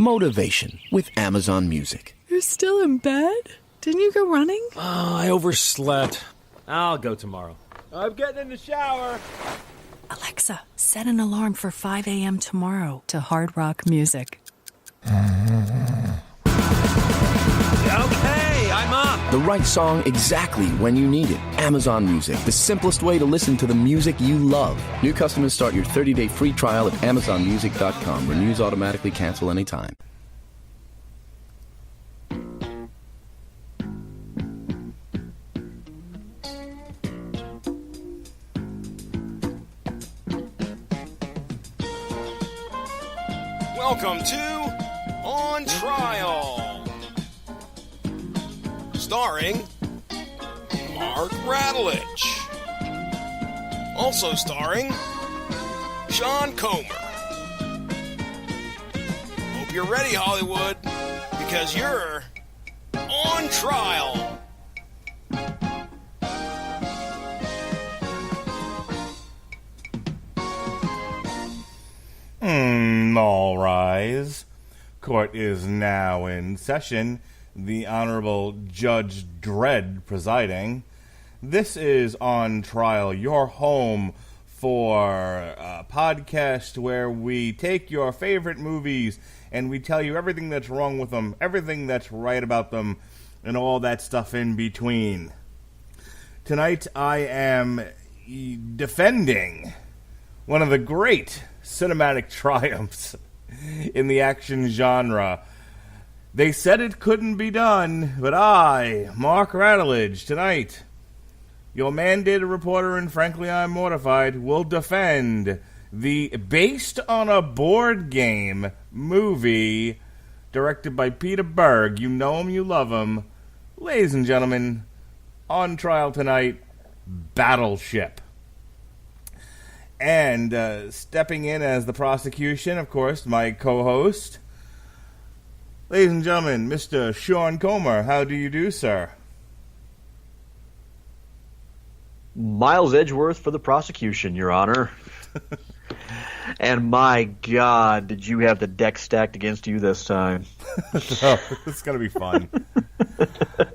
motivation with Amazon Music. You're still in bed? Didn't you go running? Oh, I overslept. I'll go tomorrow. I'm getting in the shower. Alexa, set an alarm for 5 a.m. tomorrow to hard rock music. Okay, I'm up. The right song exactly when you need it. Amazon Music, the simplest way to listen to the music you love. New customers start your 30-day free trial at amazonmusic.com. Renews automatically, cancel anytime. Welcome to On Trial, starring Mark Radulich, also starring Sean Comer. Hope you're ready, Hollywood, because you're on trial. All rise. Court is now in session. The Honorable Judge Dredd presiding. This is On Trial, your home for a podcast where we take your favorite movies and we tell you everything that's wrong with them, everything that's right about them, and all that stuff in between. Tonight I am defending one of the great cinematic triumphs in the action genre. They said it couldn't be done, but I, Mark Radulich, tonight, your mandated reporter, and frankly I'm mortified, will defend the based on a board game movie directed by Peter Berg. You know him, you love him. Ladies and gentlemen, on trial tonight, Battleship. And stepping in as the prosecution, of course, my co-host. Ladies and gentlemen, Mr. Sean Comer, how do you do, sir? Miles Edgeworth for the prosecution, Your Honor. And my God, did you have the deck stacked against you this time? Oh, it's going to be fun.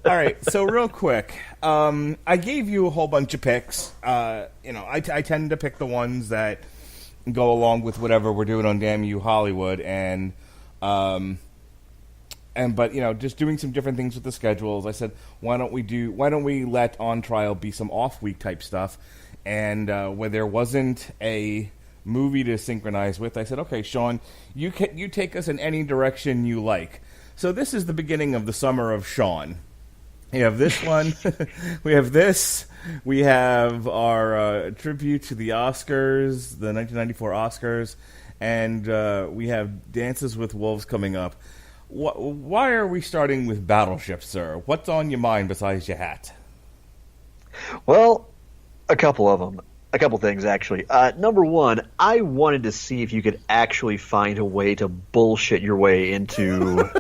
All right, so real quick, I gave you a whole bunch of picks. I tend to pick the ones that go along with whatever we're doing on Damn You Hollywood, but just doing some different things with the schedules. I said, why don't we let On Trial be some off week type stuff, and where there wasn't a movie to synchronize with, I said, okay, Sean, you take us in any direction you like. So this is the beginning of the summer of Sean. We have this one. We have this. We have our tribute to the Oscars, the 1994 Oscars, and we have Dances with Wolves coming up. Why are we starting with Battleship, sir? What's on your mind besides your hat? Well, a couple of them. A couple things, actually. Number one, I wanted to see if you could actually find a way to bullshit your way into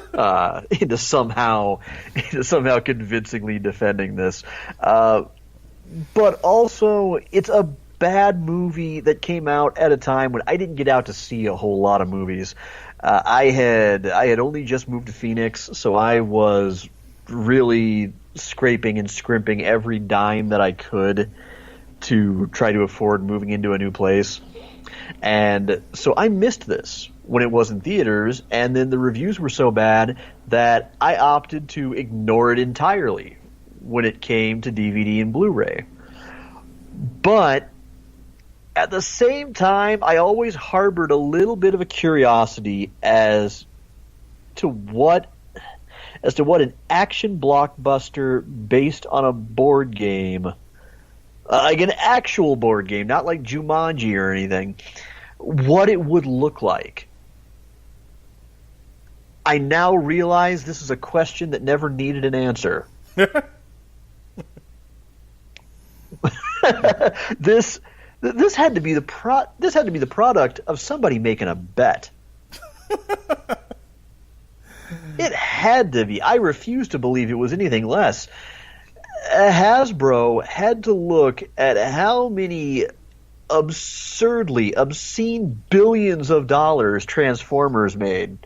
somehow convincingly defending this. But also, it's a bad movie that came out at a time when I didn't get out to see a whole lot of movies. I had only just moved to Phoenix, so I was really scraping and scrimping every dime that I could to try to afford moving into a new place. And so I missed this when it was in theaters, and then the reviews were so bad that I opted to ignore it entirely when it came to DVD and Blu-ray. But at the same time, I always harbored a little bit of a curiosity as to what an action blockbuster based on a board game, like an actual board game, not like Jumanji or anything, what it would look like. I now realize this is a question that never needed an answer. This had to be the product of somebody making a bet. It had to be. I refuse to believe it was anything less. Hasbro had to look at how many absurdly obscene billions of dollars Transformers made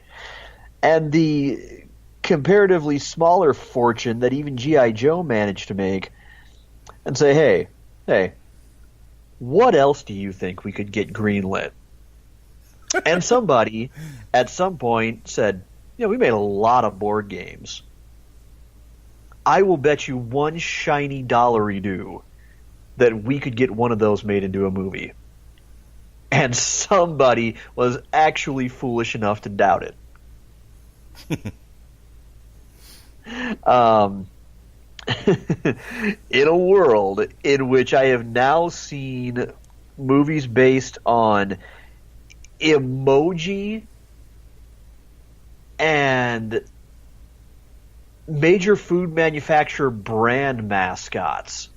and the comparatively smaller fortune that even G.I. Joe managed to make, and say, hey, what else do you think we could get greenlit? And somebody at some point said, we made a lot of board games. I will bet you one shiny dollary-do that we could get one of those made into a movie. And somebody was actually foolish enough to doubt it. In a world in which I have now seen movies based on emoji and major food manufacturer brand mascots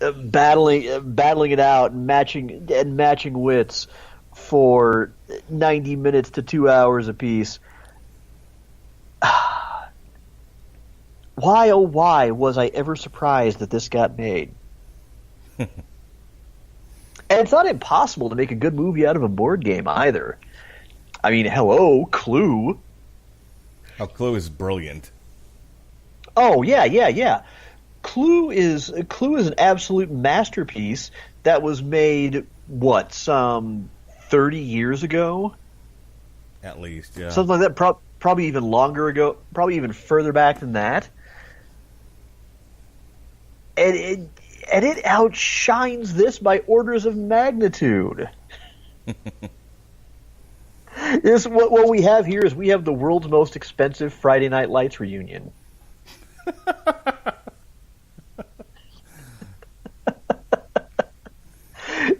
battling it out and matching wits for 90 minutes to 2 hours apiece. Why, oh why, was I ever surprised that this got made? And it's not impossible to make a good movie out of a board game either. I mean, hello, Clue. Oh, Clue is brilliant. Oh, yeah. Clue is an absolute masterpiece that was made, some 30 years ago? At least, yeah. Something like that, probably even longer ago, probably even further back than that. And it outshines this by orders of magnitude. What we have here is we have the world's most expensive Friday Night Lights reunion.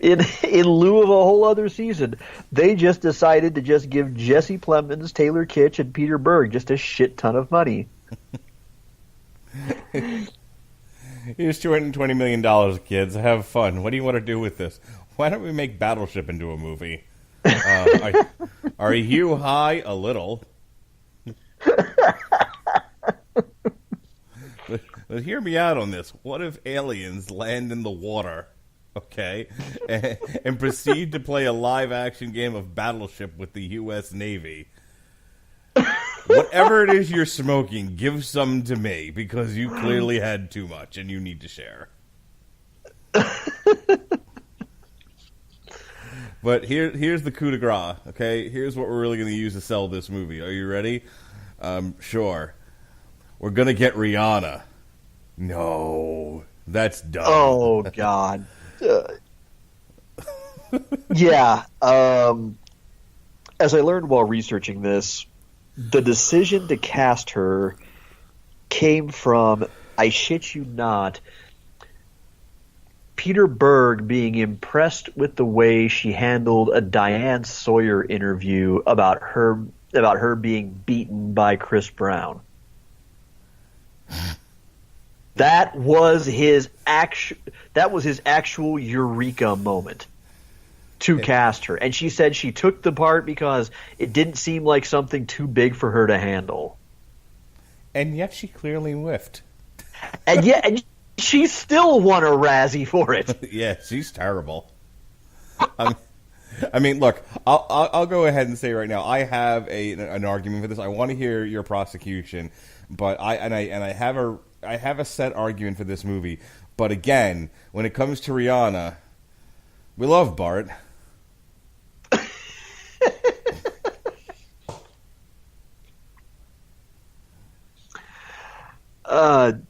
In lieu of a whole other season, they just decided to just give Jesse Plemons, Taylor Kitsch, and Peter Berg just a shit ton of money. Here's $220 million, kids. Have fun. What do you want to do with this? Why don't we make Battleship into a movie? Are you high? A little. But hear me out on this. What if aliens land in the water, okay, and proceed to play a live-action game of Battleship with the U.S. Navy? Whatever it is you're smoking, give some to me, because you clearly had too much and you need to share. But here's the coup de grace, okay? Here's what we're really going to use to sell this movie. Are you ready? Sure. We're going to get Rihanna. No, that's dumb. Oh, God. Yeah. As I learned while researching this, the decision to cast her came from, I shit you not, Peter Berg being impressed with the way she handled a Diane Sawyer interview about her being beaten by Chris Brown. That was his actual eureka moment to cast her. And she said she took the part because it didn't seem like something too big for her to handle. And yet she clearly whiffed. And she still won a Razzie for it. Yeah, she's terrible. I mean, look, I'll go ahead and say right now, I have an argument for this. I want to hear your prosecution, but I have a set argument for this movie. But again, when it comes to Rihanna, we love Bart.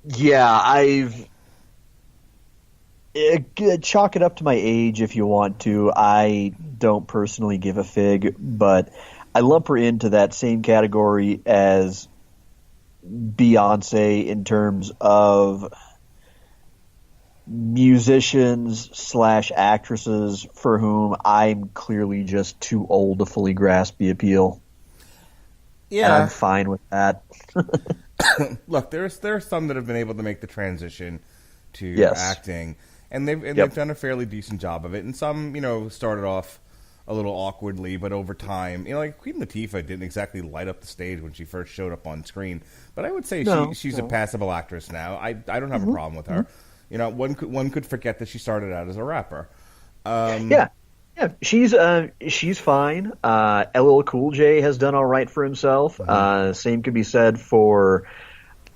Yeah, chalk it up to my age if you want to. I don't personally give a fig, but I lump her into that same category as Beyonce in terms of musicians / actresses for whom I'm clearly just too old to fully grasp the appeal. Yeah. And I'm fine with that. Look, there are some that have been able to make the transition to acting, and they've done a fairly decent job of it. And some, started off a little awkwardly, but over time, like Queen Latifah didn't exactly light up the stage when she first showed up on screen. But I would say she's a passable actress now. I don't have a problem with her. One could forget that she started out as a rapper. Yeah. Yeah, she's fine. LL Cool J has done all right for himself. Same could be said for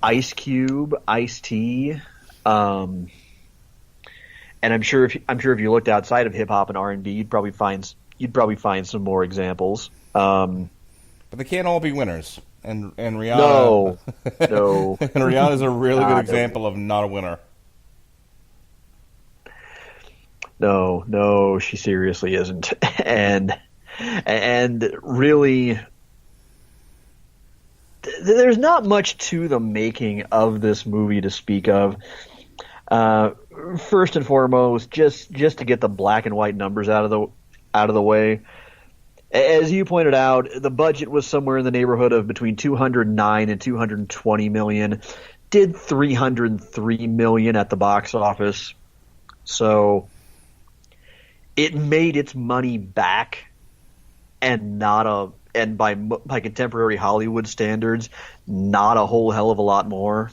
Ice Cube, Ice-T, and I'm sure if you looked outside of hip hop and R&B, you'd probably find some more examples. But they can't all be winners. And Rihanna, no. And Rihanna's a really good example of not a winner. No, she seriously isn't. And really, there's not much to the making of this movie to speak of. First and foremost, just to get the black and white numbers out of the way. As you pointed out, the budget was somewhere in the neighborhood of between 209 and 220 million. Did 303 million at the box office. So it made its money back, and by contemporary Hollywood standards, not a whole hell of a lot more.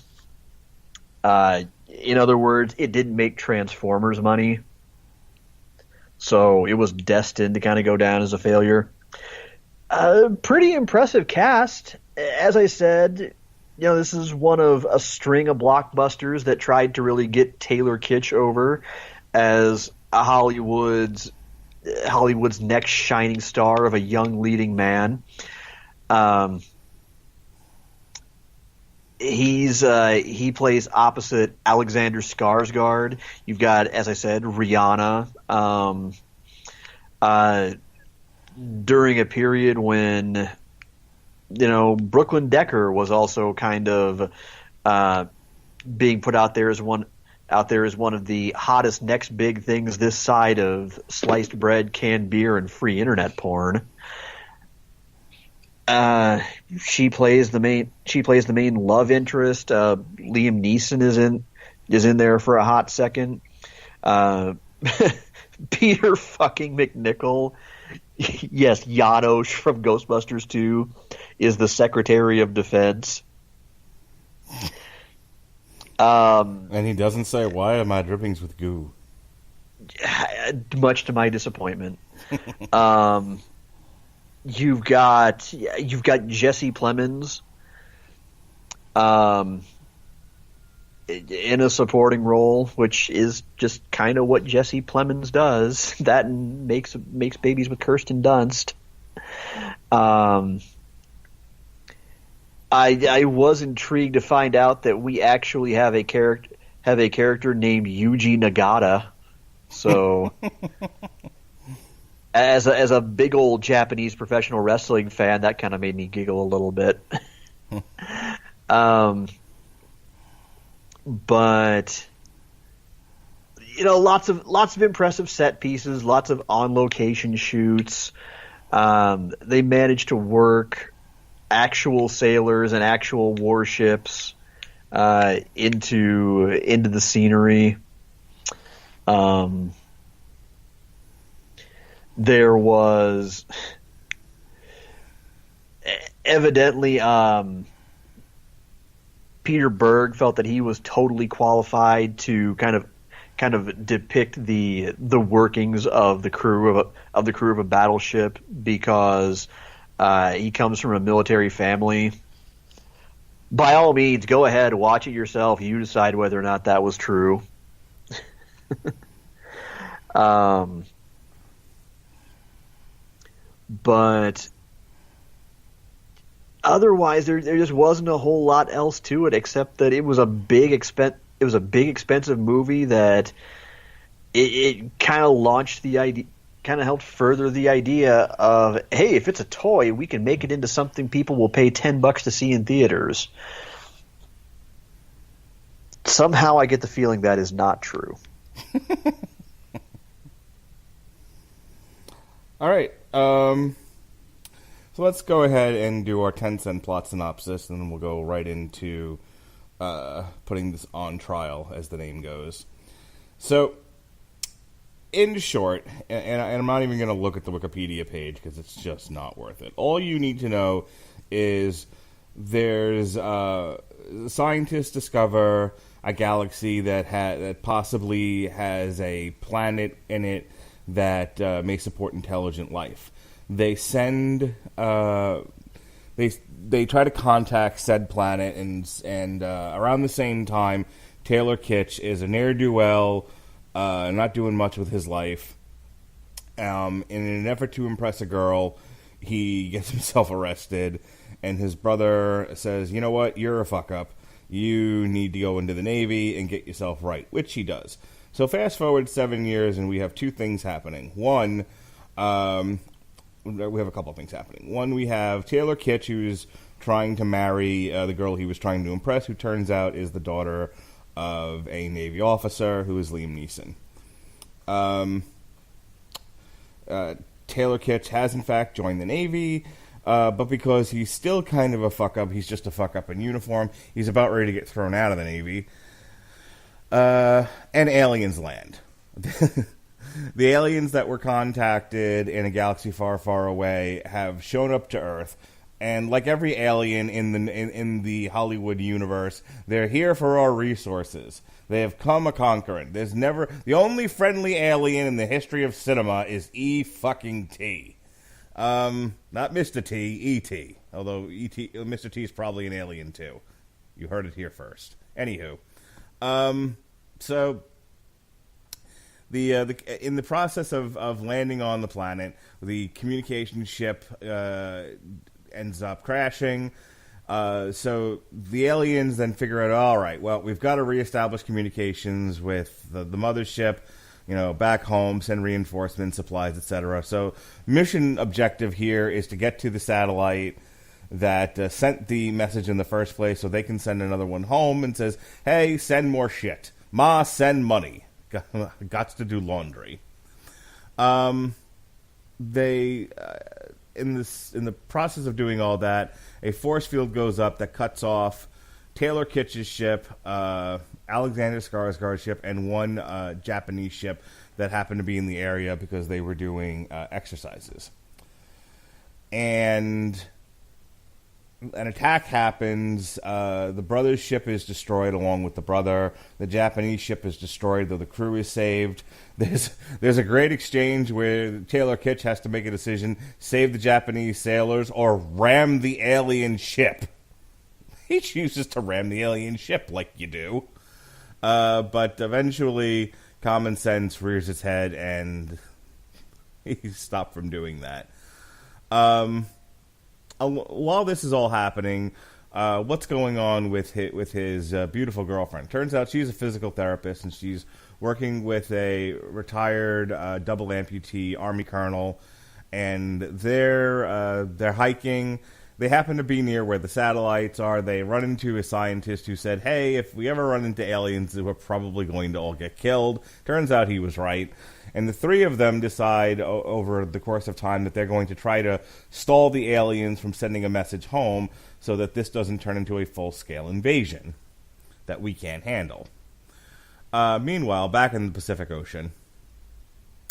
In other words, it didn't make Transformers money. So it was destined to kind of go down as a failure. Pretty impressive cast. As I said, this is one of a string of blockbusters that tried to really get Taylor Kitsch over as Hollywood's next shining star of a young leading man. He plays opposite Alexander Skarsgård. You've got, as I said, Rihanna. During a period when, Brooklyn Decker was also kind of being put out there as one of the hottest next big things this side of sliced bread, canned beer, and free internet porn. She plays the main love interest. Liam Neeson is in there for a hot second. Peter fucking McNichol, yes, Janos from Ghostbusters 2, is the Secretary of Defense. And he doesn't say, "Why are my drippings with goo?" Much to my disappointment. You've got Jesse Plemons in a supporting role, which is just kind of what Jesse Plemons does. That and makes babies with Kirsten Dunst. I was intrigued to find out that we actually have a character named Yuji Nagata. So, as a big old Japanese professional wrestling fan, that kind of made me giggle a little bit. But lots of impressive set pieces, lots of on location shoots. They managed to work actual sailors and actual warships into the scenery. There was evidently Peter Berg felt that he was totally qualified to kind of depict the workings of the crew of a battleship, because he comes from a military family. By all means, go ahead, watch it yourself. You decide whether or not that was true. But otherwise, there just wasn't a whole lot else to it, except that it was a big expensive movie that it kind of launched the idea, kind of helped further the idea of, hey, if it's a toy, we can make it into something people will pay $10 to see in theaters. Somehow I get the feeling that is not true. All right. So let's go ahead and do our 10-cent plot synopsis, and then we'll go right into putting this on trial, as the name goes. So, in short, and I'm not even going to look at the Wikipedia page because it's just not worth it. All you need to know is there's scientists discover a galaxy that possibly has a planet in it that may support intelligent life. They send they try to contact said planet, and around the same time, Taylor Kitsch is a ne'er-do-well, not doing much with his life. In an effort to impress a girl, he gets himself arrested, and his brother says, you know what, you're a fuck-up. You need to go into the Navy and get yourself right, which he does. So fast forward 7 years, and we have two things happening. One, we have a couple of things happening. One, we have Taylor Kitsch, who's trying to marry the girl he was trying to impress, who turns out is the daughter of a Navy officer, who is Liam Neeson. Taylor Kitsch has, in fact, joined the Navy, but because he's still kind of a fuck-up, he's just a fuck-up in uniform, he's about ready to get thrown out of the Navy, and aliens land. The aliens that were contacted in a galaxy far, far away have shown up to Earth, and like every alien in the Hollywood universe, they're here for our resources. They have come a-conquering. The only friendly alien in the history of cinema is E-fucking-T. Not Mr. T, E.T. Although E.T., Mr. T is probably an alien too. You heard it here first. Anywho. So, in the process of landing on the planet, the communication ship ends up crashing. So the aliens then figure out, all right, well, we've got to reestablish communications with the mothership, back home, send reinforcements, supplies, etc. So mission objective here is to get to the satellite that sent the message in the first place, so they can send another one home and says, hey, send more shit. Ma, send money. Gots to do laundry. They in the process of doing all that, a force field goes up that cuts off Taylor Kitsch's ship, Alexander Skarsgård's ship, and one Japanese ship that happened to be in the area because they were doing exercises. And an attack happens. The brother's ship is destroyed along with the brother. The Japanese ship is destroyed, though the crew is saved. There's a great exchange where Taylor Kitsch has to make a decision: save the Japanese sailors or ram the alien ship. He chooses to ram the alien ship, like you do. But eventually, common sense rears its head, and he's stopped from doing that. While this is all happening, what's going on with his beautiful girlfriend? Turns out she's a physical therapist, and she's working with a retired double amputee Army colonel, and they're hiking. They happen to be near where the satellites are. They run into a scientist who said, hey, if we ever run into aliens, we're probably going to all get killed. Turns out he was right. And the three of them decide over the course of time that they're going to try to stall the aliens from sending a message home so that this doesn't turn into a full-scale invasion that we can't handle. Meanwhile, back in the Pacific Ocean,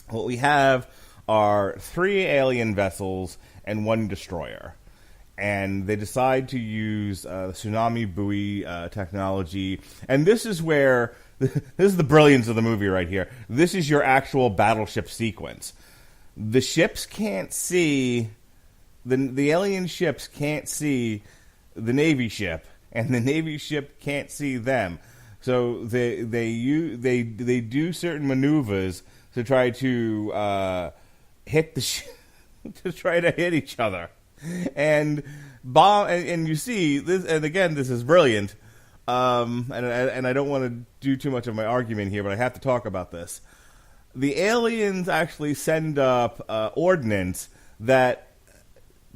what we have are 3 alien vessels and 1 destroyer. And they decide to use tsunami buoy technology. And this is where... This is the brilliance of the movie right here. This is your actual battleship sequence. The ships can't see... The alien ships can't see the Navy ship, and the Navy ship can't see them. So they do certain maneuvers to try to hit to try to hit each other. And you see this, and again, this is brilliant. And I don't want to do too much of my argument here, but I have to talk about this. The aliens actually send up ordnance that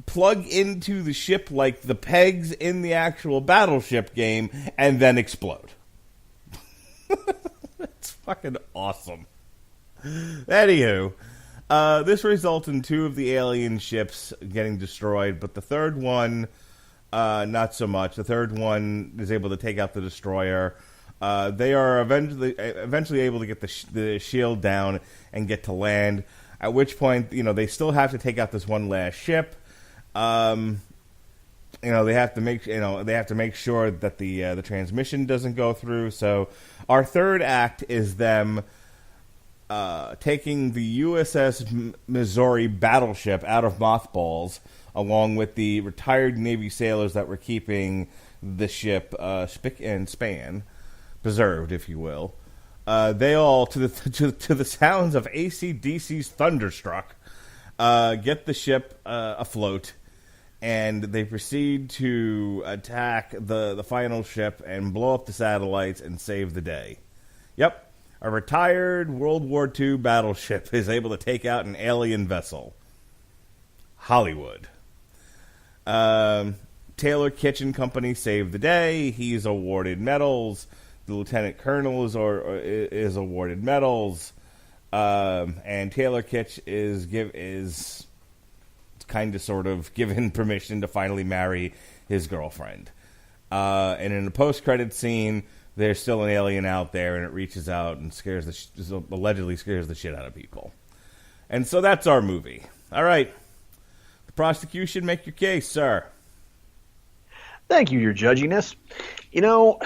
plug into the ship like the pegs in the actual Battleship game and then explode. It's fucking awesome. Anywho, this results in 2 of the alien ships getting destroyed, but the third one, not so much. The third one is able to take out the destroyer. They are eventually able to get the shield down and get to land. At which point, they still have to take out this one last ship. They have to make sure that the transmission doesn't go through. So our third act is them taking the USS Missouri battleship out of mothballs, along with the retired Navy sailors that were keeping the ship spick and span, preserved, if you will. They all, to the sounds of AC/DC's Thunderstruck, get the ship afloat, and they proceed to attack the final ship and blow up the satellites and save the day. Yep. A retired World War II battleship is able to take out an alien vessel. Hollywood. Taylor Kitsch and Company save the day. He's awarded medals. The lieutenant colonel is awarded medals. And Taylor Kitsch is kind of sort of given permission to finally marry his girlfriend. And in the post-credit scene, there's still an alien out there, and it reaches out and allegedly scares the shit out of people. And so that's our movie. All right. The prosecution, make your case, sir. Thank you, Your Judginess. You know,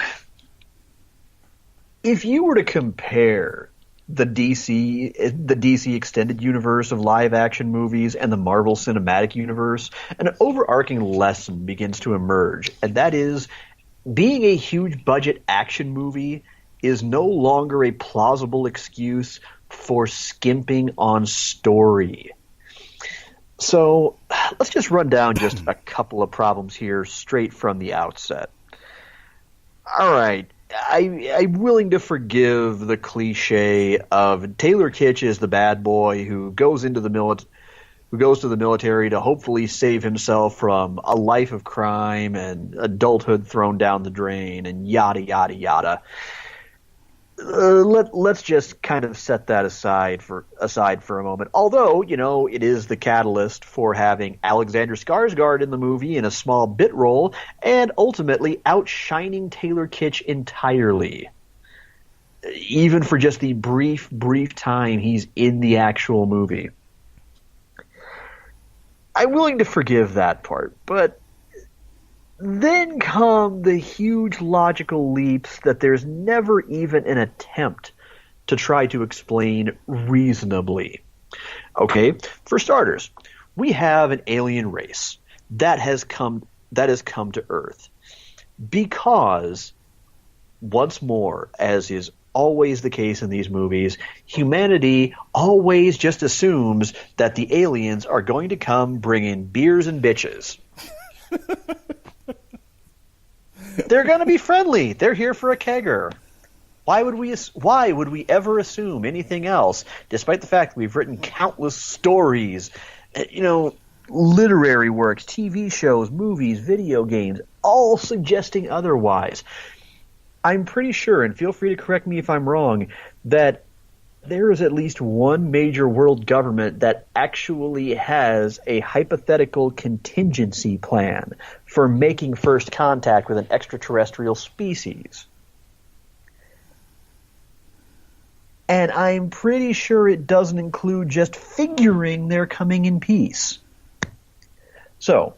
if you were to compare the DC extended universe of live-action movies and the Marvel Cinematic Universe, an overarching lesson begins to emerge, and that is, being a huge-budget action movie is no longer a plausible excuse for skimping on story. So let's just run down just a couple of problems here straight from the outset. All right, I'm willing to forgive the cliche of Taylor Kitsch is the bad boy who goes to the military to hopefully save himself from a life of crime and adulthood thrown down the drain and yada, yada, yada. Let's just kind of set that aside for a moment. Although, you know, it is the catalyst for having Alexander Skarsgård in the movie in a small bit role and ultimately outshining Taylor Kitsch entirely. Even for just the brief time he's in the actual movie. I'm willing to forgive that part, but then come the huge logical leaps that there's never even an attempt to try to explain reasonably. Okay, for starters, we have an alien race that has come to Earth because, once more, as is always the case in these movies, humanity always just assumes that the aliens are going to come bringing beers and bitches. They're going to be friendly. They're here for a kegger. Why would we ever assume anything else, despite the fact that we've written countless stories, literary works, TV shows, movies, video games, all suggesting otherwise? I'm pretty sure, and feel free to correct me if I'm wrong, that there is at least one major world government that actually has a hypothetical contingency plan for making first contact with an extraterrestrial species. And I'm pretty sure it doesn't include just figuring they're coming in peace. So,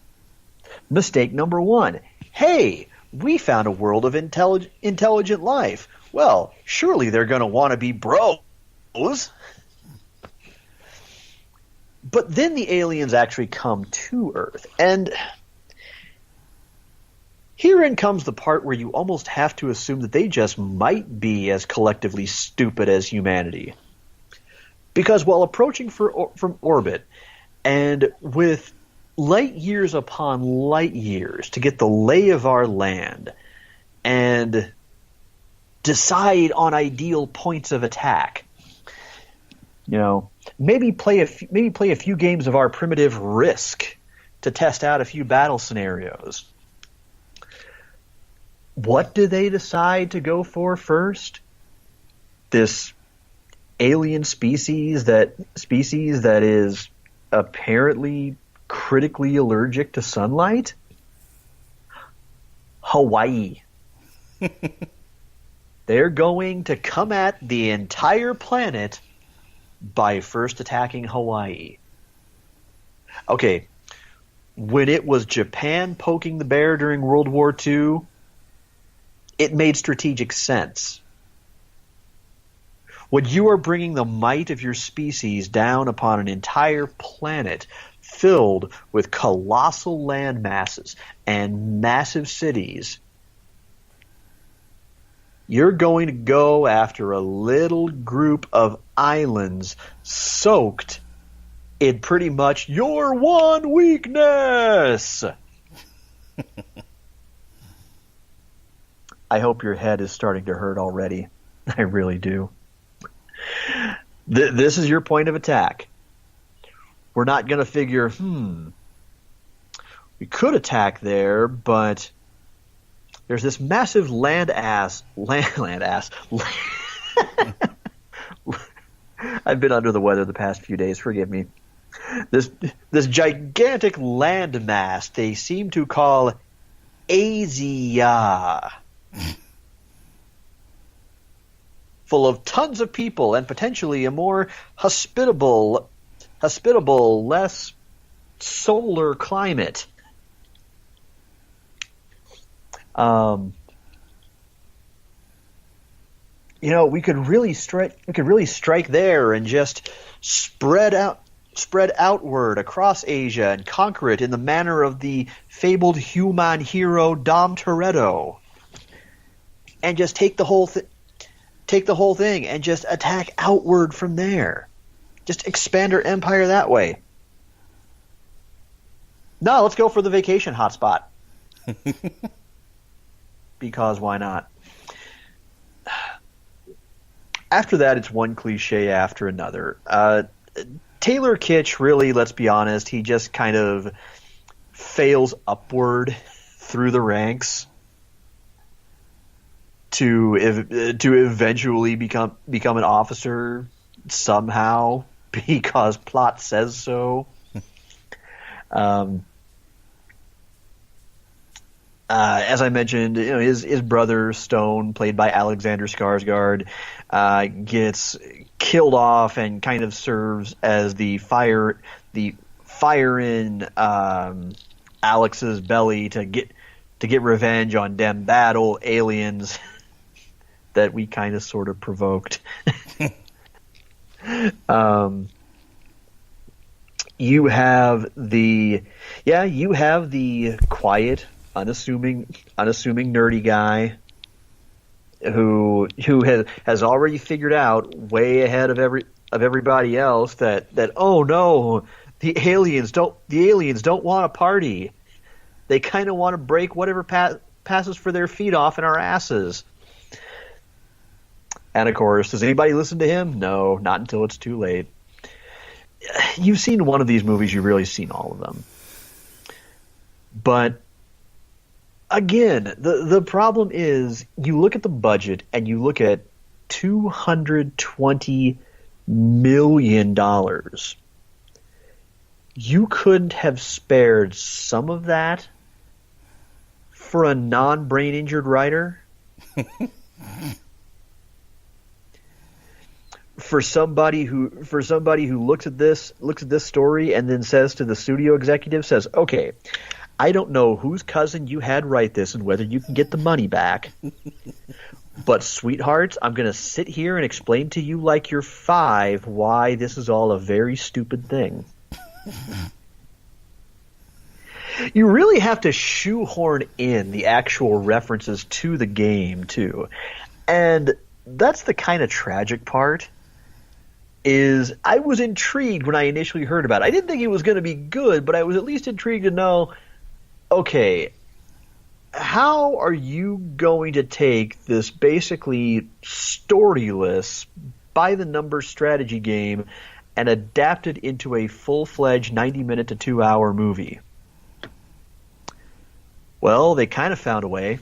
mistake number one. Hey, we found a world of intelligent life. Well, surely they're going to want to be bros. But then the aliens actually come to Earth. And herein comes the part where you almost have to assume that they just might be as collectively stupid as humanity. Because while approaching from orbit, and with light years upon light years to get the lay of our land and decide on ideal points of attack, maybe play a few games of our primitive Risk to test out a few battle scenarios. What do they decide to go for first? This alien species that is apparently critically allergic to sunlight? Hawaii. They're going to come at the entire planet by first attacking Hawaii. Okay, when it was Japan poking the bear during World War II, it made strategic sense. when you are bringing the might of your species down upon an entire planet filled with colossal land masses and massive cities, you're going to go after a little group of islands soaked in pretty much your one weakness. I hope your head is starting to hurt already. I really do. This is your point of attack. We're not going to figure, we could attack there, but there's this massive land ass. I've been under the weather the past few days, forgive me. This gigantic land mass they seem to call Asia, full of tons of people and potentially a more hospitable, less solar climate. We could really strike there and just spread outward across Asia and conquer it in the manner of the fabled human hero Dom Toretto, and just take the whole thing and just attack outward from there. Just expand our empire that way. No, let's go for the vacation hotspot. Because why not? After that, it's one cliche after another. Taylor Kitsch, really, let's be honest, he just kind of fails upward through the ranks to eventually become an officer somehow because plot says so. As I mentioned, his brother Stone, played by Alexander Skarsgård, gets killed off and kind of serves as the fire in Alex's belly to get revenge on them battle aliens that we kind of sort of provoked. You have the quiet, unassuming nerdy guy who has already figured out way ahead of everybody else that oh no, the aliens don't want a party. They kind of want to break whatever passes for their feet off in our asses. And of course, does anybody listen to him? No, not until it's too late. You've seen one of these movies, you've really seen all of them. But again, the problem is you look at the budget and you look at $220 million. You couldn't have spared some of that for a non-brain injured writer? For somebody who looks at this story and then says to the studio executive, says, okay, I don't know whose cousin you had write this and whether you can get the money back, but sweethearts, I'm going to sit here and explain to you like you're 5 why this is all a very stupid thing. You really have to shoehorn in the actual references to the game too. And that's the kind of tragic part. Is I was intrigued when I initially heard about it. I didn't think it was going to be good, but I was at least intrigued to know, okay, how are you going to take this basically storyless, by-the-numbers strategy game and adapt it into a full-fledged 90-minute to 2-hour movie? Well, they kind of found a way.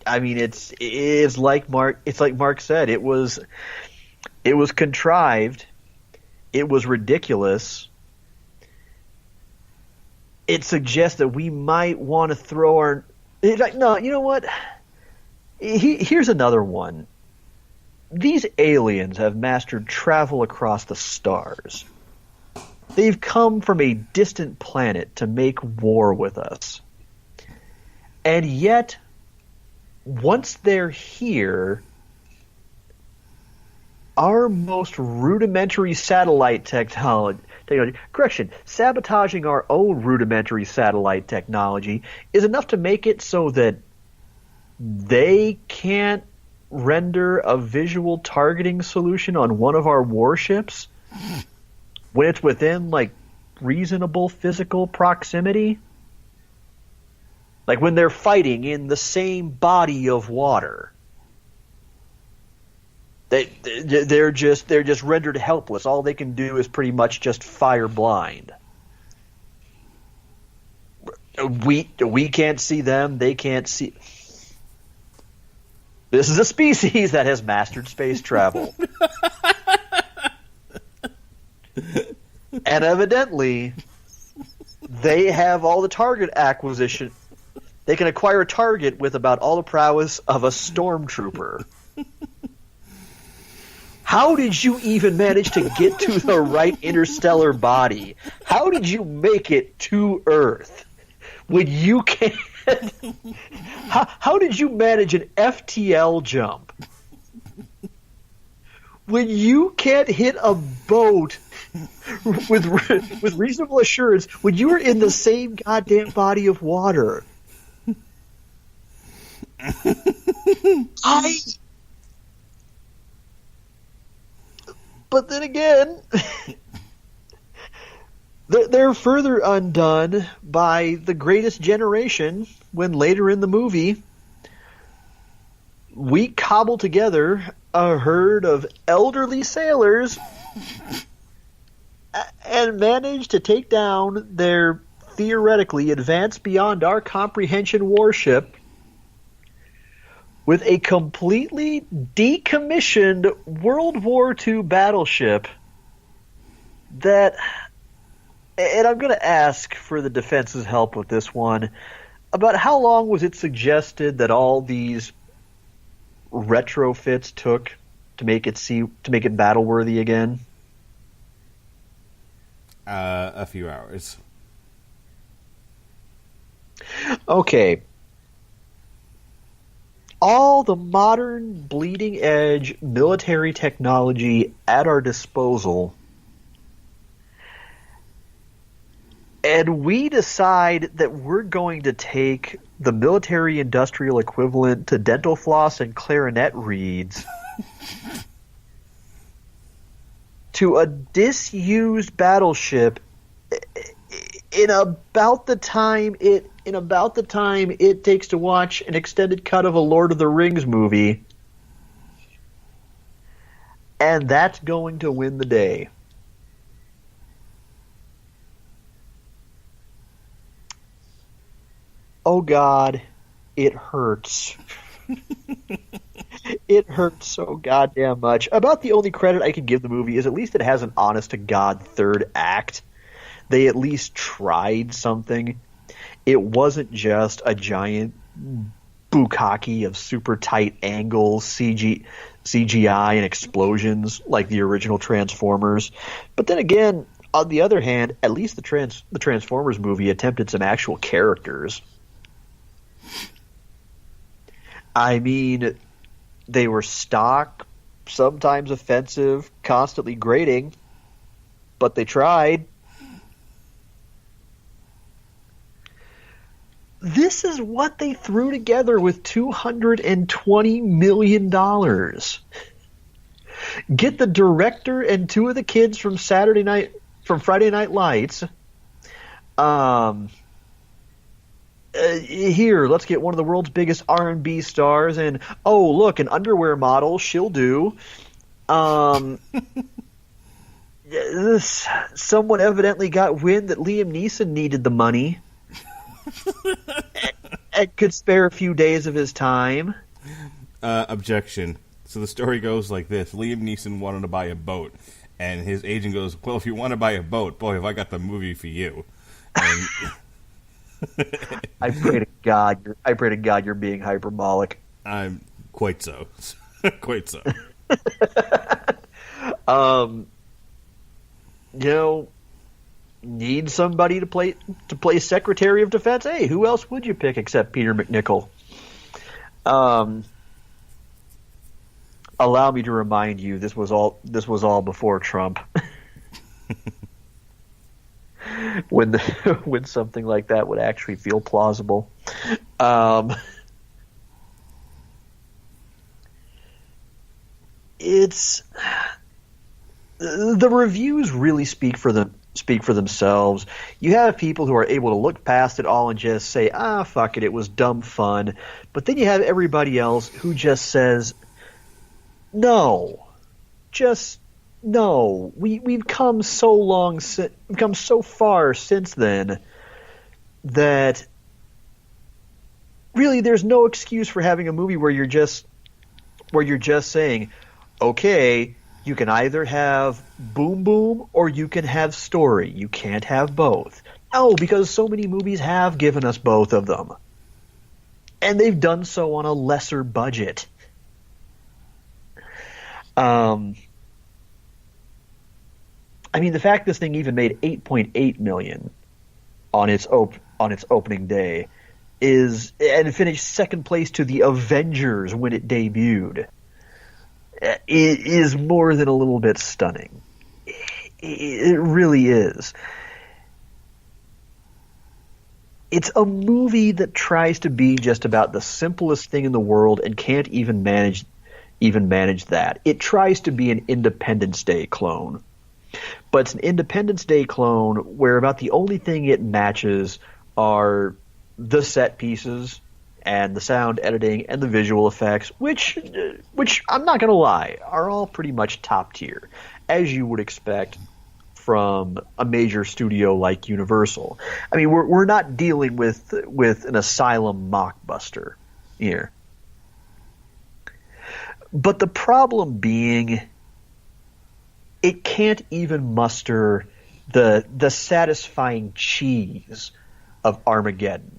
I mean, it's like Mark said, it was contrived. It was ridiculous. It suggests that we might want to throw our... No, you know what? Here's another one. These aliens have mastered travel across the stars. They've come from a distant planet to make war with us. And yet, once they're here... our most rudimentary satellite technology. Correction, sabotaging our own rudimentary satellite technology is enough to make it so that they can't render a visual targeting solution on one of our warships when it's within, like, reasonable physical proximity? Like when they're fighting in the same body of water. They're just rendered helpless. All they can do is pretty much just fire blind. We can't see them. They can't see. This is a species that has mastered space travel. And evidently, they have all the target acquisition. They can acquire a target with about all the prowess of a stormtrooper. How did you even manage to get to the right interstellar body? How did you make it to Earth when you can't? How did you manage an FTL jump when you can't hit a boat with reasonable assurance when you are in the same goddamn body of water? But then again, they're further undone by the Greatest Generation when later in the movie we cobble together a herd of elderly sailors and manage to take down their theoretically advanced beyond our comprehension warship with a completely decommissioned World War II battleship that, and I'm going to ask for the defense's help with this one, about how long was it suggested that all these retrofits took to make it battle worthy again? A few hours. Okay. All the modern bleeding edge military technology at our disposal, and we decide that we're going to take the military industrial equivalent to dental floss and clarinet reeds to a disused battleship in about the time it takes to watch an extended cut of a Lord of the Rings movie, and that's going to win the day. Oh God, it hurts. It hurts so goddamn much. About the only credit I can give the movie is at least it has an honest-to-God third act. They at least tried something. It wasn't just a giant bukkake of super tight angles, CGI, and explosions like the original Transformers. But then again, on the other hand, at least the Transformers movie attempted some actual characters. I mean, they were stock, sometimes offensive, constantly grating, but they tried. This is what they threw together with $220 million. Get the director and two of the kids from Friday Night Lights. Here, let's get one of the world's biggest R&B stars, and oh look, an underwear model. She'll do. Someone evidently got wind that Liam Neeson needed the money. And could spare a few days of his time. Objection. So the story goes like this. Liam Neeson wanted to buy a boat, and his agent goes, well, if you want to buy a boat, boy, have I got the movie for you. And I pray to God you're being hyperbolic. I'm quite so. Quite so. Need somebody to play Secretary of Defense? Hey, who else would you pick except Peter McNichol? allow me to remind you, this was all before Trump. when something like that would actually feel plausible. It's the reviews really speak for themselves. You have people who are able to look past it all and just say, fuck it, it was dumb fun. But then you have everybody else who just says, no, just no. We've come so far since then that really there's no excuse for having a movie where you're just saying, okay, you can either have boom boom or you can have story. You can't have both. No, because so many movies have given us both of them. And they've done so on a lesser budget. I mean, the fact this thing even made $8.8 million on its opening day and it finished second place to the Avengers when it debuted. It is more than a little bit stunning. It really is. It's a movie that tries to be just about the simplest thing in the world and can't even manage that. It tries to be an Independence Day clone. But it's an Independence Day clone where about the only thing it matches are the set pieces and the sound editing and the visual effects, which I'm not going to lie, are all pretty much top tier, as you would expect from a major studio like Universal. I mean, we're not dealing with an Asylum mockbuster here. But the problem being, it can't even muster the satisfying cheese of Armageddon.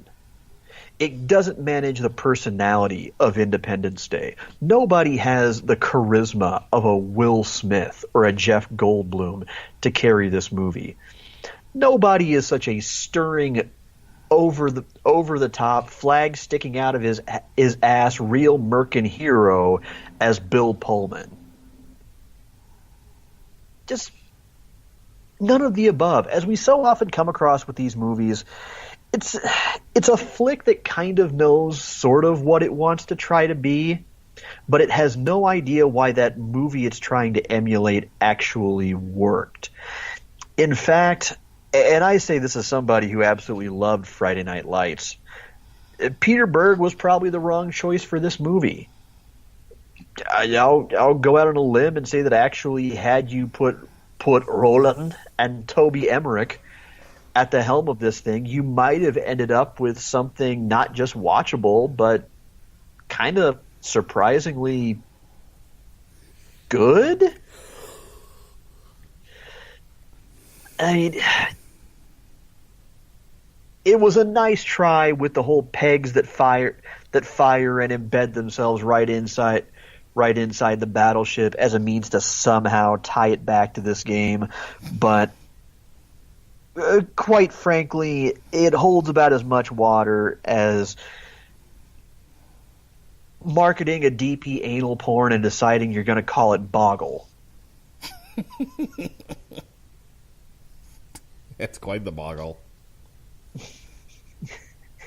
It doesn't manage the personality of Independence Day. Nobody has the charisma of a Will Smith or a Jeff Goldblum to carry this movie. Nobody is such a stirring, over the top, flag sticking out of his ass, real merkin hero as Bill Pullman. Just none of the above. As we so often come across with these movies, it's a flick that kind of knows sort of what it wants to try to be, but it has no idea why that movie it's trying to emulate actually worked. In fact, and I say this as somebody who absolutely loved Friday Night Lights, Peter Berg was probably the wrong choice for this movie. I'll go out on a limb and say that actually had you put Roland and Toby Emmerich at the helm of this thing, you might have ended up with something not just watchable, but kind of surprisingly good. I mean, it was a nice try with the whole pegs that fire and embed themselves right inside the battleship as a means to somehow tie it back to this game, but quite frankly, it holds about as much water as marketing a DP anal porn and deciding you're going to call it Boggle. It's quite the boggle.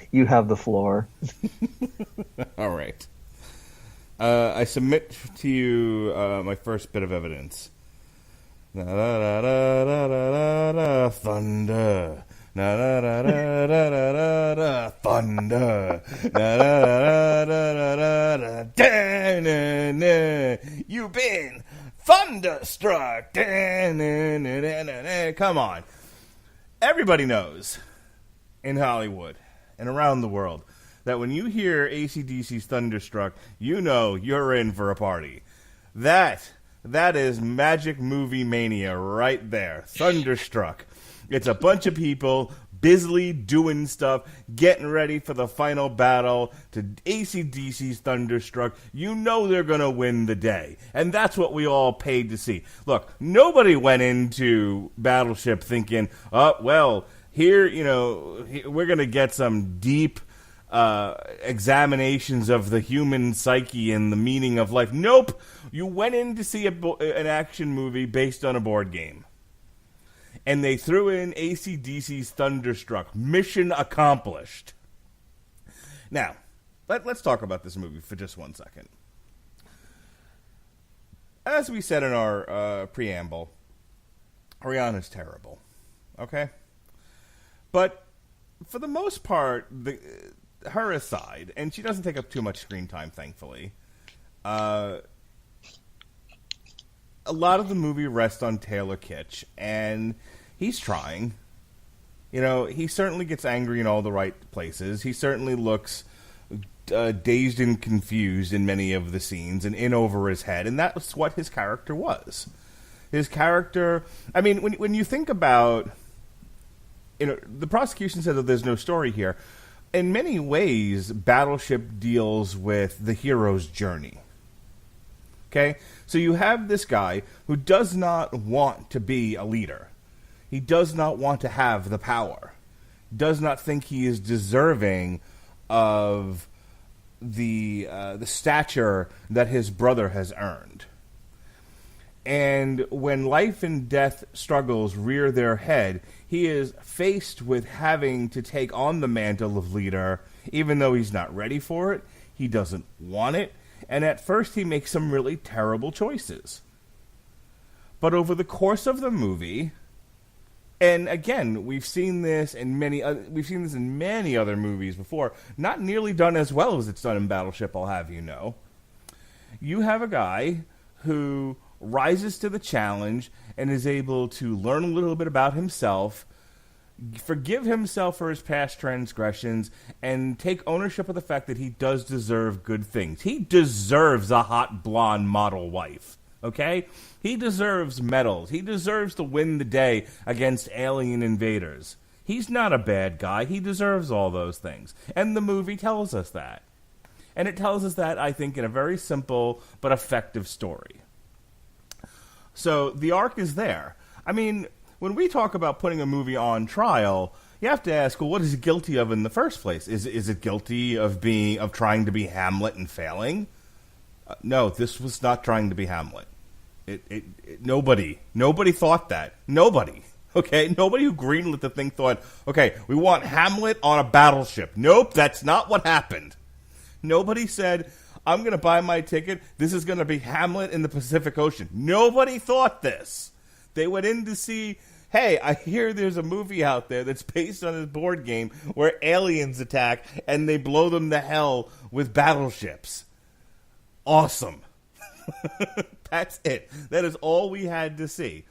You have the floor. All right. I submit to you my first bit of evidence. Thunder. Thunder. You've been thunderstruck. Come on. Everybody knows in Hollywood and around the world that when you hear AC/DC's Thunderstruck, you know you're in for a party. That is magic movie mania right there. Thunderstruck. It's a bunch of people busily doing stuff, getting ready for the final battle to AC/DC's Thunderstruck. You know they're going to win the day. And that's what we all paid to see. Look, nobody went into Battleship thinking, oh, well, here, we're going to get some deep examinations of the human psyche and the meaning of life. Nope. You went in to see an action movie based on a board game. And they threw in AC/DC's Thunderstruck. Mission accomplished. Now, let's talk about this movie for just 1 second. As we said in our preamble, Rihanna's terrible. Okay? But for the most part, her aside, and she doesn't take up too much screen time, thankfully, a lot of the movie rests on Taylor Kitsch, and he's trying. You know, he certainly gets angry in all the right places. He certainly looks dazed and confused in many of the scenes and in over his head, and that's what his character was. His character, I mean, when you think about, you know, the prosecution said that there's no story here. In many ways, Battleship deals with the hero's journey. Okay? So you have this guy who does not want to be a leader. He does not want to have the power. Does not think he is deserving of the stature that his brother has earned. And when life and death struggles rear their head, he is faced with having to take on the mantle of leader, even though he's not ready for it. He doesn't want it. And at first he makes some really terrible choices. But over the course of the movie, and again, we've seen this in many other movies before, not nearly done as well as it's done in Battleship, I'll have you know. You have a guy who rises to the challenge and is able to learn a little bit about himself, forgive himself for his past transgressions, and take ownership of the fact that he does deserve good things. He deserves a hot blonde model wife, okay? He deserves medals. He deserves to win the day against alien invaders. He's not a bad guy. He deserves all those things. And the movie tells us that. And it tells us that, I think, in a very simple but effective story. So the arc is there. I mean, when we talk about putting a movie on trial, you have to ask, well, what is it guilty of in the first place? Is it guilty of trying to be Hamlet and failing? No, this was not trying to be Hamlet. Nobody thought that. Nobody. Okay? Nobody who greenlit the thing thought, okay, we want Hamlet on a battleship. Nope, that's not what happened. Nobody said, I'm going to buy my ticket. This is going to be Hamlet in the Pacific Ocean. Nobody thought this. They went in to see, hey, I hear there's a movie out there that's based on a board game where aliens attack and they blow them to hell with battleships. Awesome. That's it. That is all we had to see.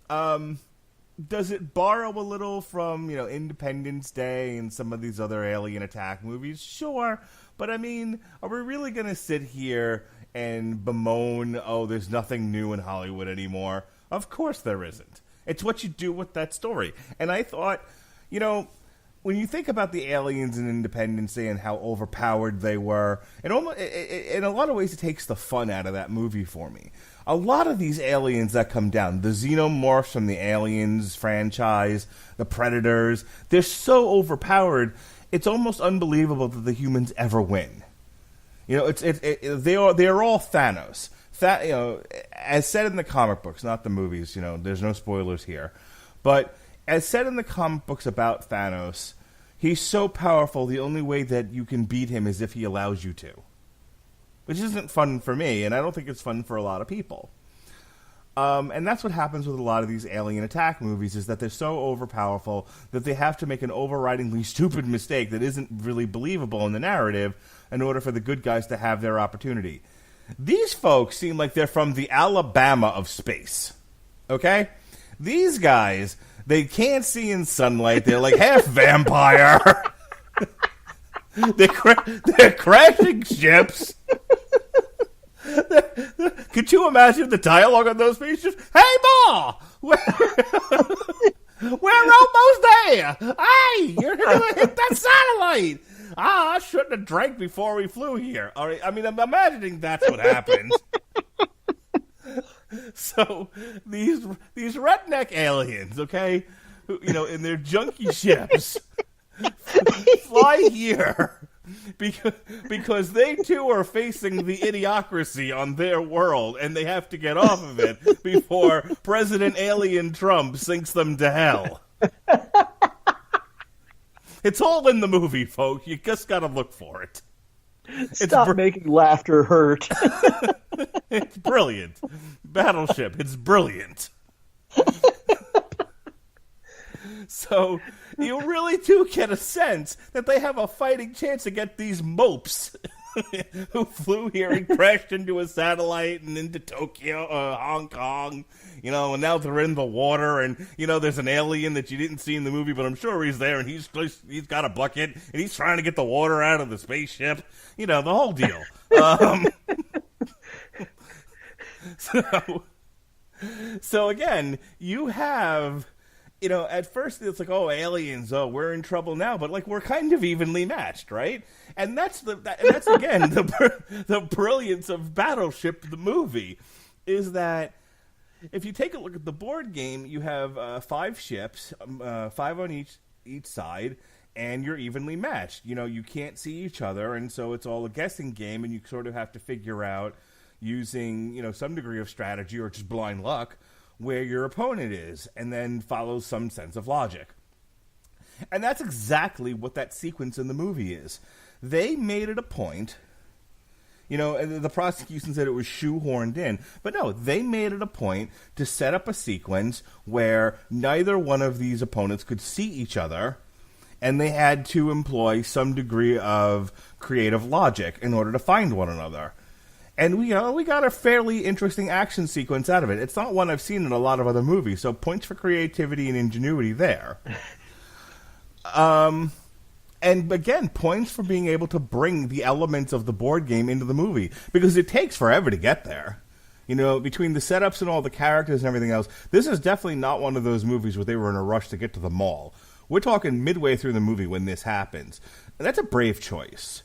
Does it borrow a little from, Independence Day and some of these other alien attack movies? Sure. But, I mean, are we really going to sit here and bemoan, oh, there's nothing new in Hollywood anymore? Of course there isn't. It's what you do with that story. And I thought, when you think about the aliens in Independence Day and how overpowered they were, in a lot of ways it takes the fun out of that movie for me. A lot of these aliens that come down, the xenomorphs from the Aliens franchise, the Predators, they're so overpowered, it's almost unbelievable that the humans ever win. They are all Thanos. As said in the comic books, not the movies, there's no spoilers here. But as said in the comic books about Thanos, he's so powerful, the only way that you can beat him is if he allows you to. Which isn't fun for me, and I don't think it's fun for a lot of people. And that's what happens with a lot of these alien attack movies, is that they're so overpowerful that they have to make an overridingly stupid mistake that isn't really believable in the narrative in order for the good guys to have their opportunity. These folks seem like they're from the Alabama of space. Okay? These guys, they can't see in sunlight. They're like half vampire. They're crashing ships. Could you imagine the dialogue on those spaceships? Hey, Ma! We're almost there! Hey! You're going to hit that satellite! I shouldn't have drank before we flew here. All right, I mean, I'm imagining that's what happened. So, these redneck aliens, okay, in their junky ships, fly here because they too are facing the idiocracy on their world, and they have to get off of it before President Alien Trump sinks them to hell. It's all in the movie, folks. You just got to look for it. Stop making laughter hurt. It's brilliant. Battleship, it's brilliant. So you really do get a sense that they have a fighting chance against these mopes who flew here and crashed into a satellite and into Tokyo, Hong Kong, and now they're in the water, and, there's an alien that you didn't see in the movie, but I'm sure he's there, and he's got a bucket, and he's trying to get the water out of the spaceship, the whole deal. So again, you have... at first it's like, oh, aliens, oh, we're in trouble now, but like we're kind of evenly matched, right? And that's again the brilliance of Battleship, the movie, is that if you take a look at the board game, you have 5 ships, 5 on each side, and you're evenly matched. You can't see each other, and so it's all a guessing game, and you sort of have to figure out using some degree of strategy or just blind luck where your opponent is, and then follows some sense of logic. And that's exactly what that sequence in the movie is. They made it a point, the prosecution said it was shoehorned in, but no, they made it a point to set up a sequence where neither one of these opponents could see each other, and they had to employ some degree of creative logic in order to find one another. And we got a fairly interesting action sequence out of it. It's not one I've seen in a lot of other movies, so points for creativity and ingenuity there. And again, points for being able to bring the elements of the board game into the movie, because it takes forever to get there. Between the setups and all the characters and everything else, this is definitely not one of those movies where they were in a rush to get to the mall. We're talking midway through the movie when this happens. And that's a brave choice.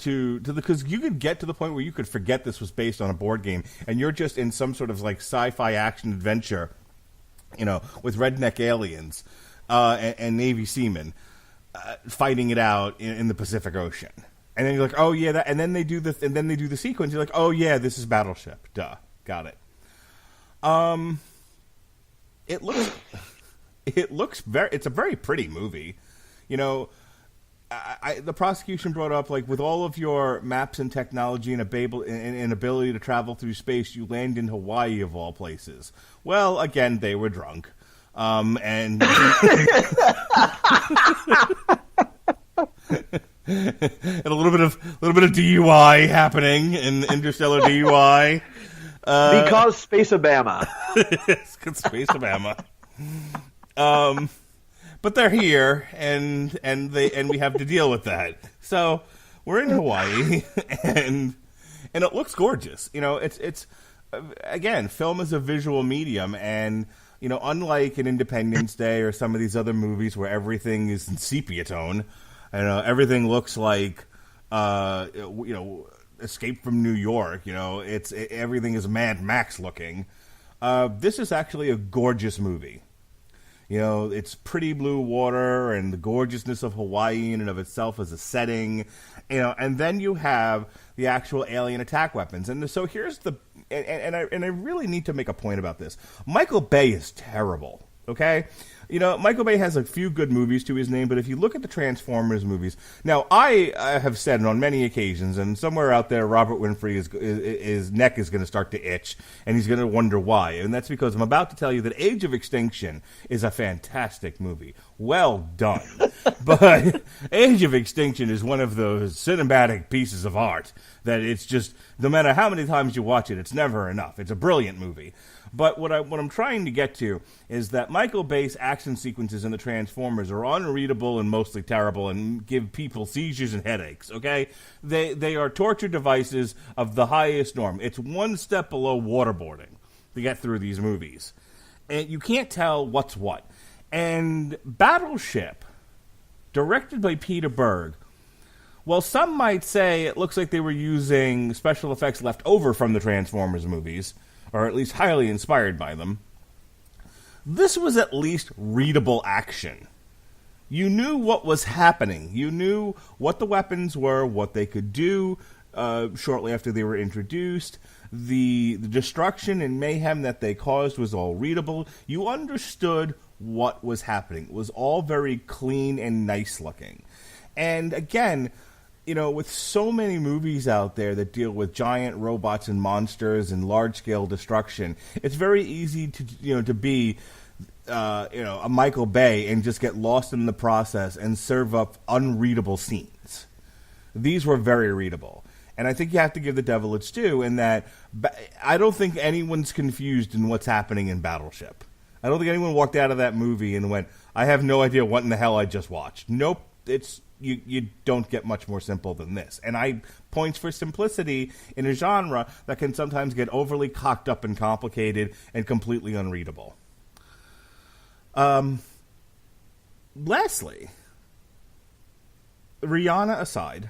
Because you could get to the point where you could forget this was based on a board game, and you're just in some sort of like sci-fi action adventure, with redneck aliens and Navy seamen fighting it out in the Pacific Ocean. And then you're like, oh yeah, and then they do the sequence. You're like, oh yeah, this is Battleship. Duh, got it. It's a very pretty movie, the prosecution brought up, like, with all of your maps and technology and ability to travel through space, you land in Hawaii of all places. Well, again, they were drunk, and and a little bit of DUI happening in Interstellar DUI. Because Space-Obama. It's because Space-Obama. But they're here, and we have to deal with that. So we're in Hawaii, and it looks gorgeous. It's again, film is a visual medium, and unlike an Independence Day or some of these other movies where everything is in sepia tone, everything looks like Escape from New York. Everything is Mad Max looking. This is actually a gorgeous movie. It's pretty blue water and the gorgeousness of Hawaii in and of itself as a setting, and then you have the actual alien attack weapons. And so here's and I really need to make a point about this. Michael Bay is terrible, okay? Michael Bay has a few good movies to his name, but if you look at the Transformers movies, now I have said on many occasions, and somewhere out there, Robert Winfrey his neck is going to start to itch, and he's going to wonder why. And that's because I'm about to tell you that Age of Extinction is a fantastic movie. Well done. But Age of Extinction is one of those cinematic pieces of art that it's just, no matter how many times you watch it, it's never enough. It's a brilliant movie. But what I'm trying to get to is that Michael Bay's action sequences in the Transformers are unreadable and mostly terrible and give people seizures and headaches, okay? They are torture devices of the highest norm. It's one step below waterboarding to get through these movies. And you can't tell what's what. And Battleship, directed by Peter Berg, well, some might say it looks like they were using special effects left over from the Transformers movies, or at least highly inspired by them. This was at least readable action. You knew what was happening. You knew what the weapons were, what they could do shortly after they were introduced. The destruction and mayhem that they caused was all readable. You understood what was happening. It was all very clean and nice looking. And again, with so many movies out there that deal with giant robots and monsters and large-scale destruction, it's very easy to be a Michael Bay and just get lost in the process and serve up unreadable scenes. These were very readable. And I think you have to give the devil its due in that I don't think anyone's confused in what's happening in Battleship. I don't think anyone walked out of that movie and went, I have no idea what in the hell I just watched. Nope, it's you don't get much more simple than this. And points for simplicity in a genre that can sometimes get overly cocked up and complicated and completely unreadable. Lastly, Rihanna aside,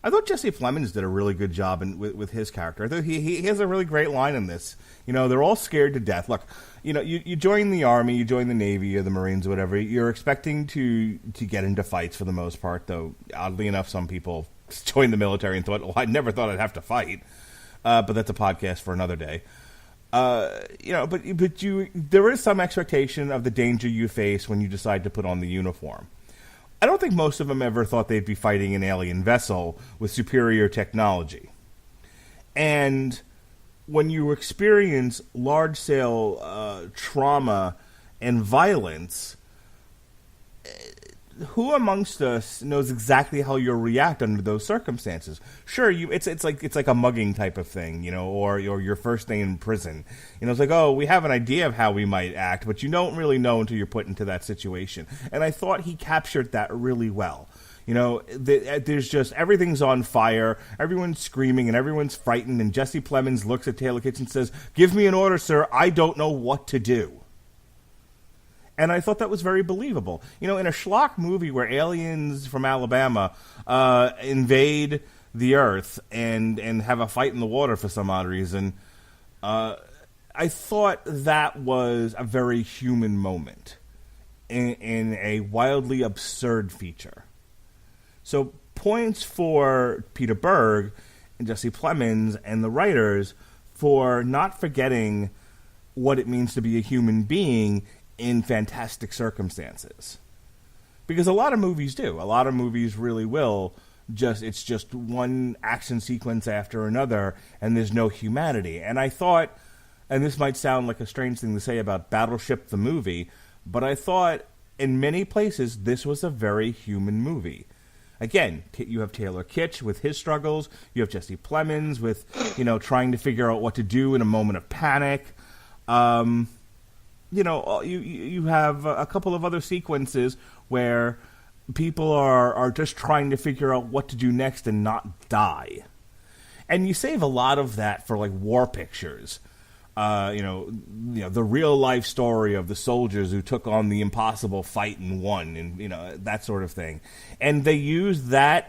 I thought Jesse Plemons did a really good job with his character. I thought he has a really great line in this. They're all scared to death. Look, you join the Army, you join the Navy or the Marines or whatever. You're expecting to get into fights for the most part, though oddly enough, some people joined the military and thought, well, I never thought I'd have to fight. But that's a podcast for another day. But there is some expectation of the danger you face when you decide to put on the uniform. I don't think most of them ever thought they'd be fighting an alien vessel with superior technology. And when you experience large-scale trauma and violence, who amongst us knows exactly how you'll react under those circumstances? Sure, it's like a mugging type of thing, or your first day in prison. It's like, oh, we have an idea of how we might act, but you don't really know until you're put into that situation. And I thought he captured that really well. There's just everything's on fire, everyone's screaming, and everyone's frightened. And Jesse Plemons looks at Taylor Kitsch and says, "Give me an order, sir. I don't know what to do." And I thought that was very believable. In a schlock movie where aliens from Alabama invade the Earth and have a fight in the water for some odd reason, I thought that was a very human moment in a wildly absurd feature. So points for Peter Berg and Jesse Plemons and the writers for not forgetting what it means to be a human being in fantastic circumstances. Because a lot of movies do. A lot of movies really will. It's just one action sequence after another, and there's no humanity. And I thought, and this might sound like a strange thing to say about Battleship the movie, but I thought in many places this was a very human movie. Again, you have Taylor Kitsch with his struggles. You have Jesse Plemons with, trying to figure out what to do in a moment of panic. You have a couple of other sequences where people are just trying to figure out what to do next and not die. And you save a lot of that for, like, war pictures. The real-life story of the soldiers who took on the impossible fight and won, and, that sort of thing. And they use those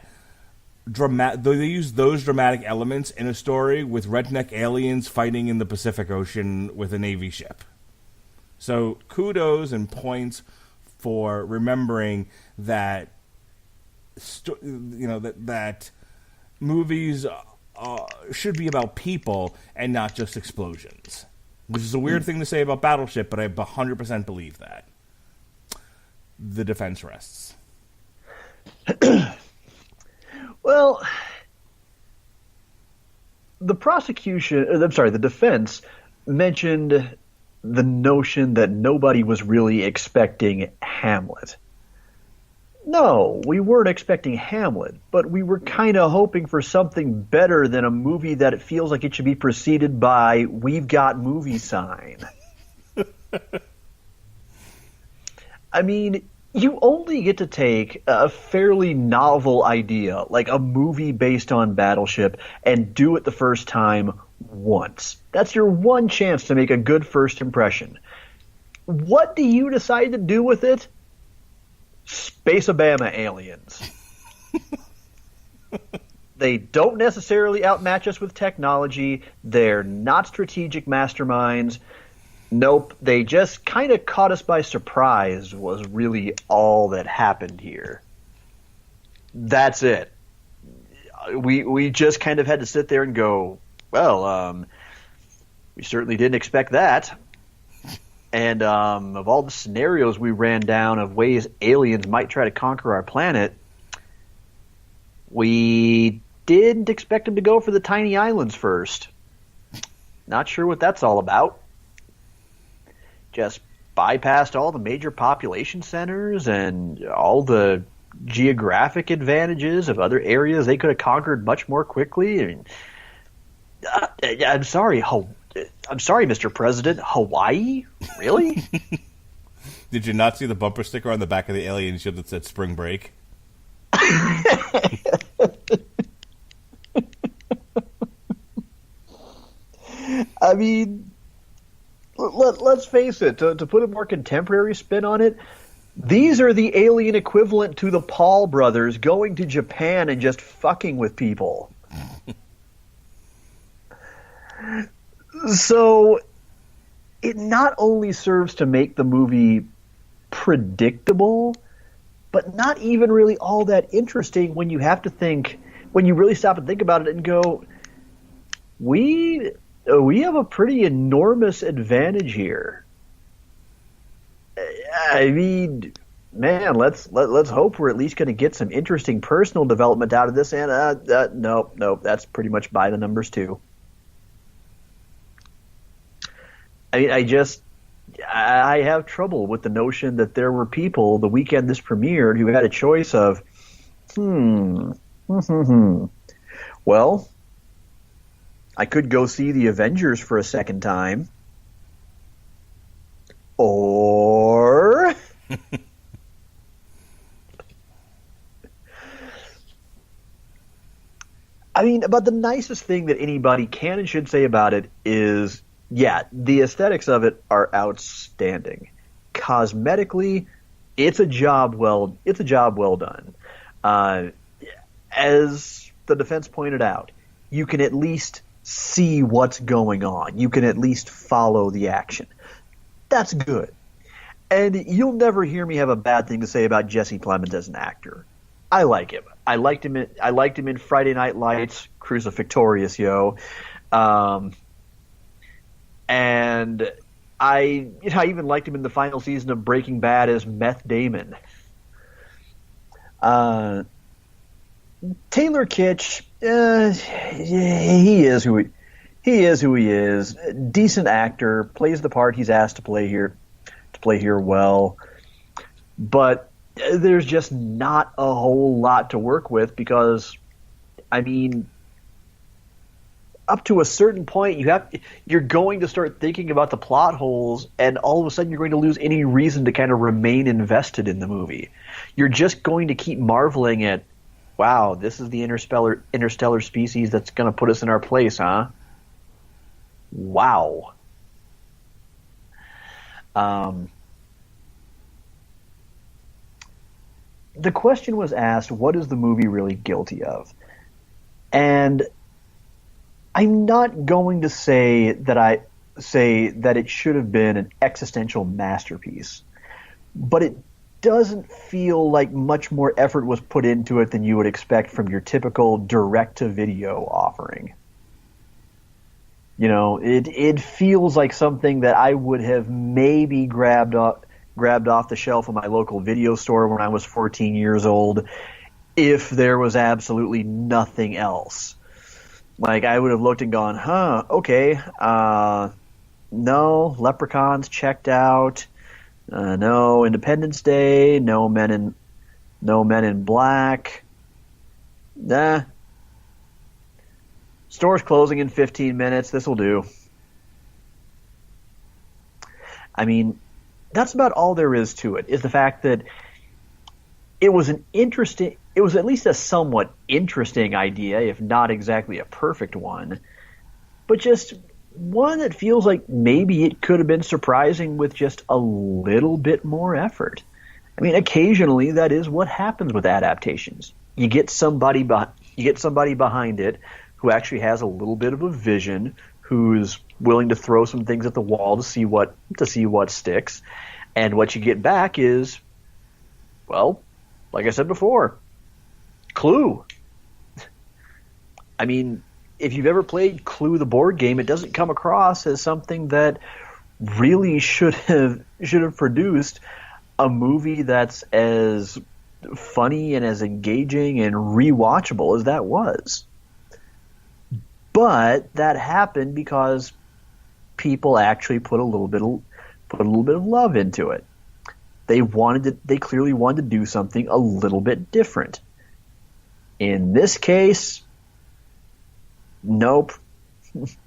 dramatic elements in a story with redneck aliens fighting in the Pacific Ocean with a Navy ship. So kudos and points for remembering that that movies should be about people and not just explosions. Which is a weird thing to say about Battleship, but I 100% believe that. The defense rests. Well, the defense mentioned the notion that nobody was really expecting Hamlet. No, we weren't expecting Hamlet, but we were kind of hoping for something better than a movie that it feels like it should be preceded by "We've got movie" sign. I mean, you only get to take a fairly novel idea, like a movie based on Battleship, and do it the first time once. That's your one chance to make a good first impression. What do you decide to do with it? Space-Obama aliens. They don't necessarily outmatch us with technology. They're not strategic masterminds. Nope, they just kind of caught us by surprise was really all that happened here. That's it. We just kind of had to sit there and go, well, we certainly didn't expect that. And of all the scenarios we ran down of ways aliens might try to conquer our planet, we didn't expect them to go for the tiny islands first. Not sure what that's all about. Just bypassed all the major population centers and all the geographic advantages of other areas they could have conquered much more quickly. I mean, I'm sorry, Mr. President. Hawaii? Really? Did you not see the bumper sticker on the back of the alien ship that said Spring Break? I mean, let's face it, to put a more contemporary spin on it, these are the alien equivalent to the Paul brothers going to Japan and just fucking with people. So it not only serves to make the movie predictable, but not even really all that interesting when you have to think, when you really stop and think about it and go, we have a pretty enormous advantage here. I mean, man, let's hope we're at least going to get some interesting personal development out of this. And nope, that's pretty much by the numbers too. I mean, I have trouble with the notion that there were people the weekend this premiered who had a choice of, well, I could go see the Avengers for a second time, or I mean, but the nicest thing that anybody can and should say about it is, yeah, the aesthetics of it are outstanding. Cosmetically, it's a job well done. As the defense pointed out, you can at least see what's going on. You can at least follow the action. That's good. And you'll never hear me have a bad thing to say about Jesse Plemons as an actor. I like him. I liked him in Friday Night Lights, Crucifixorious, yo. And I even liked him in the final season of Breaking Bad as Meth Damon. Taylor Kitsch, he is who he is. Decent actor, plays the part he's asked to play here well. But there's just not a whole lot to work with because, I mean, up to a certain point, you're going to start thinking about the plot holes, and all of a sudden you're going to lose any reason to kind of remain invested in the movie. You're just going to keep marveling at, wow, this is the interstellar species that's going to put us in our place, huh? Wow. The question was asked, what is the movie really guilty of? And I'm not going to say that it should have been an existential masterpiece, but it doesn't feel like much more effort was put into it than you would expect from your typical direct-to-video offering. You know, it feels like something that I would have maybe grabbed off the shelf of my local video store when I was 14 years old if there was absolutely nothing else. Like, I would have looked and gone, okay, no, Leprechauns checked out, no Independence Day, no Men in Black, nah. Store's closing in 15 minutes, this'll do. I mean, that's about all there is to it, is the fact that it was at least a somewhat interesting idea, if not exactly a perfect one, but just one that feels like maybe it could have been surprising with just a little bit more effort. I mean, occasionally that is what happens with adaptations. You get somebody behind it who actually has a little bit of a vision, who's willing to throw some things at the wall to see what sticks, and what you get back is, well, like I said before, Clue. I mean, if you've ever played Clue the board game, it doesn't come across as something that really should have produced a movie that's as funny and as engaging and rewatchable as that was. But that happened because people actually put a little bit of love into it. They clearly wanted to do something a little bit different. In this case, nope.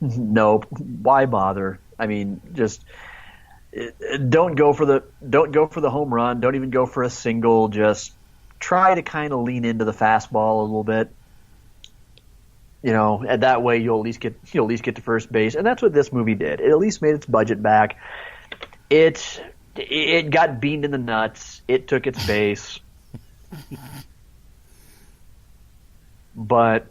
Nope. Why bother? I mean, just don't go for the home run. Don't even go for a single. Just try to kind of lean into the fastball a little bit. You know, and that way you'll at least get to first base. And that's what this movie did. It at least made its budget back. It got beamed in the nuts. It took its base. But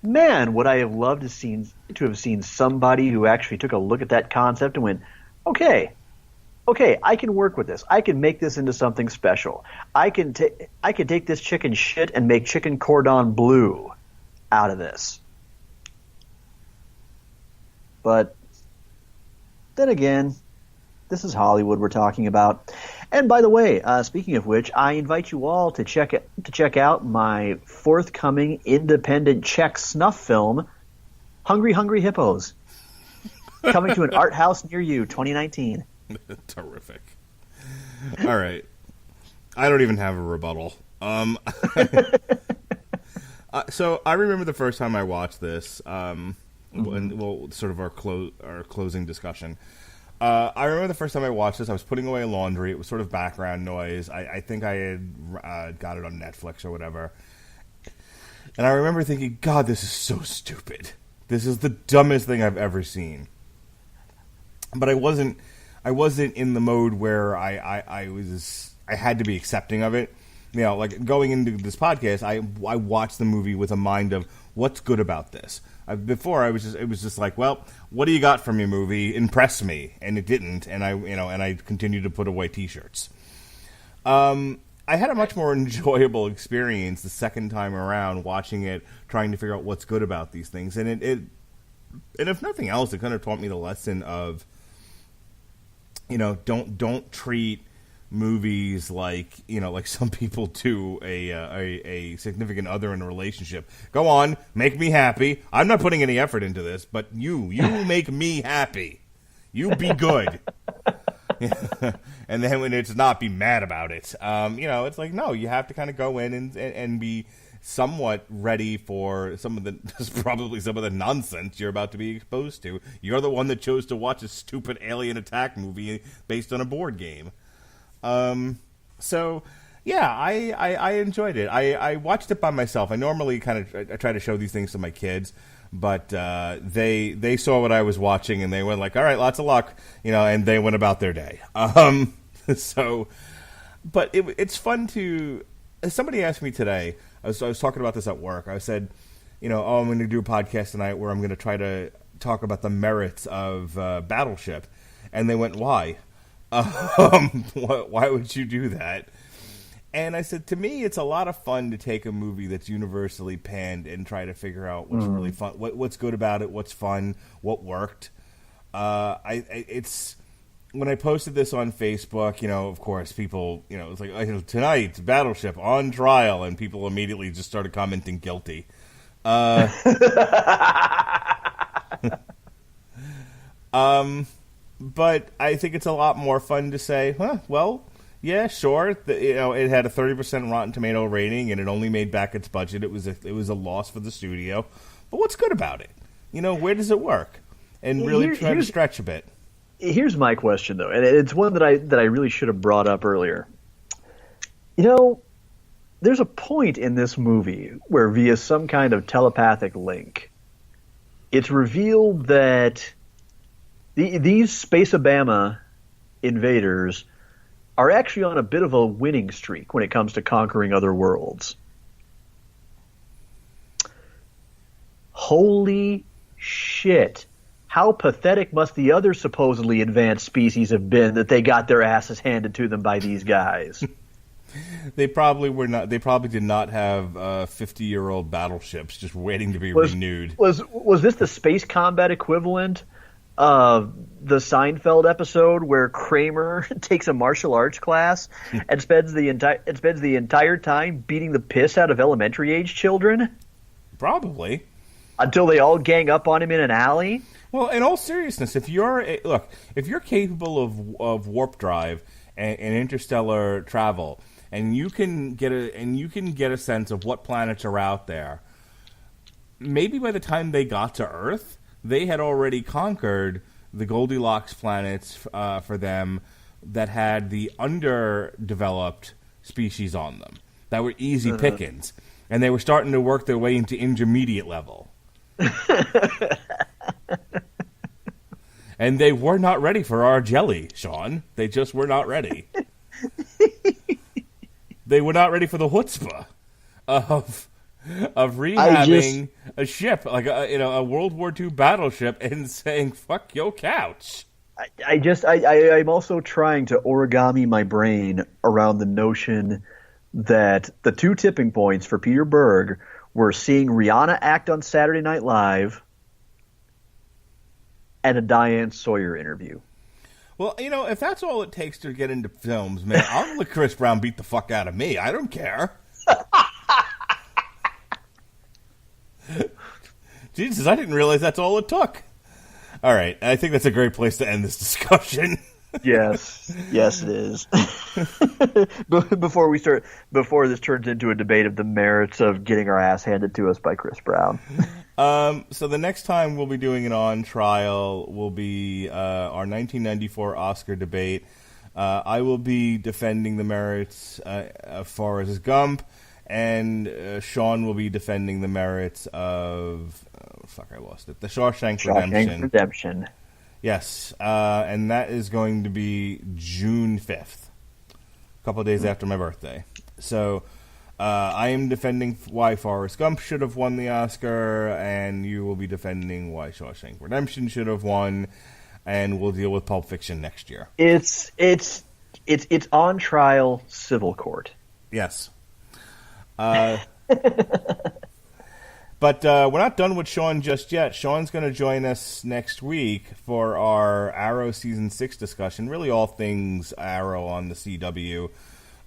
man, would I have loved to have seen somebody who actually took a look at that concept and went, okay, I can work with this. I can make this into something special. I can take this chicken shit and make chicken cordon bleu out of this. But then again, this is Hollywood we're talking about. And by the way, speaking of which, I invite you all to check out my forthcoming independent Czech snuff film, Hungry Hungry Hippos, coming to an art house near you, 2019. Terrific. All right. I don't even have a rebuttal. So I remember the first time I watched this, sort of our closing discussion. I remember the first time I watched this, I was putting away laundry. It was sort of background noise. I think I had got it on Netflix or whatever. And I remember thinking, God, this is so stupid. This is the dumbest thing I've ever seen. But I wasn't in the mode where I had to be accepting of it. You know, like going into this podcast, I watched the movie with a mind of what's good about this. Before it was just like, well, what do you got from your movie? Impress me, and it didn't. And I continued to put away T-shirts. I had a much more enjoyable experience the second time around watching it, trying to figure out what's good about these things. And and if nothing else, it kind of taught me the lesson of, you know, don't treat movies like some people do a significant other in a relationship. Go on, make me happy. I'm not putting any effort into this, but you make me happy. You be good. And then when it's not, be mad about it. It's like, no, you have to kind of go in and be somewhat ready for probably some of the nonsense you're about to be exposed to. You're the one that chose to watch a stupid alien attack movie based on a board game. So yeah, I enjoyed it. I watched it by myself. I normally I try to show these things to my kids, but they saw what I was watching and they went like, all right, lots of luck, and they went about their day. But it's fun to. Somebody asked me today. I was talking about this at work. I said, I'm going to do a podcast tonight where I'm going to try to talk about the merits of Battleship, and they went, why? Why would you do that? And I said, to me, it's a lot of fun to take a movie that's universally panned and try to figure out what's really fun, what's good about it, what's fun, what worked. It's when I posted this on Facebook, of course, people, it's like, tonight, Battleship on trial, and people immediately just started commenting guilty. But I think it's a lot more fun to say, well, yeah, sure. It had a 30% Rotten Tomato rating, and it only made back its budget. It was a loss for the studio. But what's good about it? Where does it work? And really try to stretch a bit. Here's my question, though, and it's one that I really should have brought up earlier. There's a point in this movie where, via some kind of telepathic link, it's revealed that these Space-Obama invaders are actually on a bit of a winning streak when it comes to conquering other worlds. Holy shit. How pathetic must the other supposedly advanced species have been that they got their asses handed to them by these guys? They probably were not. They probably did not have 50-year-old battleships just waiting to be renewed. Was this the space combat equivalent of the Seinfeld episode where Kramer takes a martial arts class and spends the entire time beating the piss out of elementary age children? Probably. Until they all gang up on him in an alley? Well, in all seriousness, if you're capable of warp drive and interstellar travel, and you can get a sense of what planets are out there, maybe by the time they got to Earth, they had already conquered the Goldilocks planets for them that had the underdeveloped species on them that were easy pickings, and they were starting to work their way into intermediate level. And they were not ready for our jelly, Sean. They just were not ready. They were not ready for the chutzpah of rehabbing a ship, like a World War II battleship, and saying, fuck your couch. I'm also trying to origami my brain around the notion that the two tipping points for Peter Berg were seeing Rihanna act on Saturday Night Live and a Diane Sawyer interview. Well, if that's all it takes to get into films, man, I'll let Chris Brown beat the fuck out of me. I don't care. Jesus, I didn't realize that's all it took. All right, I think that's a great place to end this discussion. Yes, it is. Before this turns into a debate of the merits of getting our ass handed to us by Chris Brown. So the next time we'll be doing it on trial will be our 1994 Oscar debate. I will be defending the merits of Forrest Gump, and Sean will be defending the merits of The Shawshank Redemption. Yes, and that is going to be June 5th, a couple of days after my birthday. So I am defending why Forrest Gump should have won the Oscar, and you will be defending why Shawshank Redemption should have won, and we'll deal with Pulp Fiction next year. It's on trial civil court. Yes. But we're not done with Sean just yet. Sean's going to join us next week for our Arrow Season 6 discussion, really all things Arrow on the CW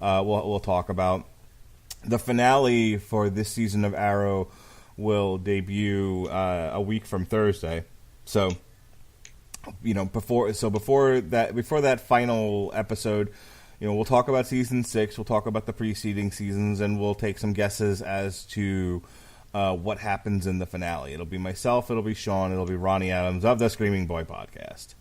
we'll talk about. The finale for this season of Arrow will debut a week from Thursday. So, before that final episode, we'll talk about Season 6, we'll talk about the preceding seasons, and we'll take some guesses as to what happens in the finale. It'll be myself, it'll be Sean, it'll be Ronnie Adams of the Screaming Boy Podcast.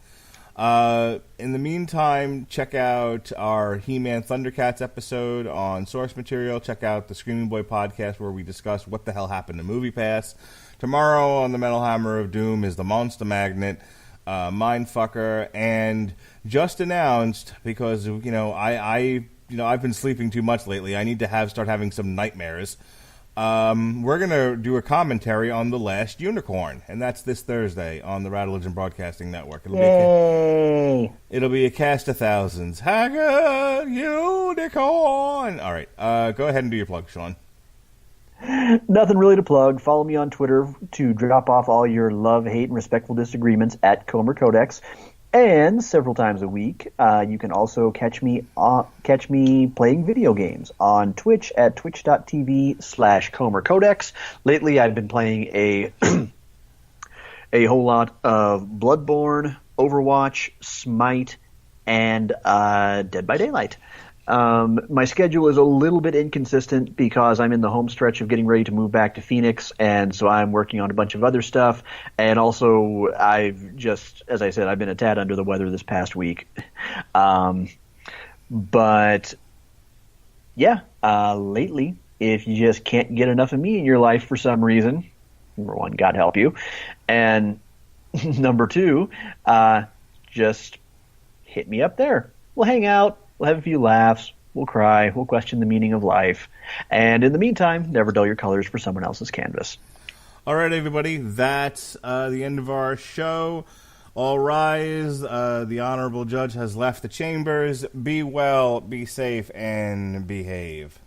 In the meantime, check out our He-Man Thundercats episode on Source Material. Check out the Screaming Boy Podcast where we discuss what the hell happened to MoviePass. Tomorrow on the Metal Hammer of Doom is the Monster Magnet, Mindfucker, and just announced, because I've been sleeping too much lately. I need to start having some nightmares. We're going to do a commentary on The Last Unicorn, and that's this Thursday on the Rattlegion Broadcasting Network. It'll be a cast of thousands. Haggard Unicorn! All right, go ahead and do your plug, Sean. Nothing really to plug. Follow me on Twitter to drop off all your love, hate, and respectful disagreements at Comer Codex. And several times a week, you can also catch me playing video games on Twitch at twitch.tv/ComerCodex. Lately, I've been playing a whole lot of Bloodborne, Overwatch, Smite, and Dead by Daylight. My schedule is a little bit inconsistent because I'm in the home stretch of getting ready to move back to Phoenix, and so I'm working on a bunch of other stuff. And also, as I said, I've been a tad under the weather this past week. But yeah, lately, if you just can't get enough of me in your life for some reason, number one, God help you, and number two, just hit me up there. We'll hang out. We'll have a few laughs, we'll cry, we'll question the meaning of life, and in the meantime, never dull your colors for someone else's canvas. All right, everybody, that's the end of our show. All rise. The honorable judge has left the chambers. Be well, be safe, and behave.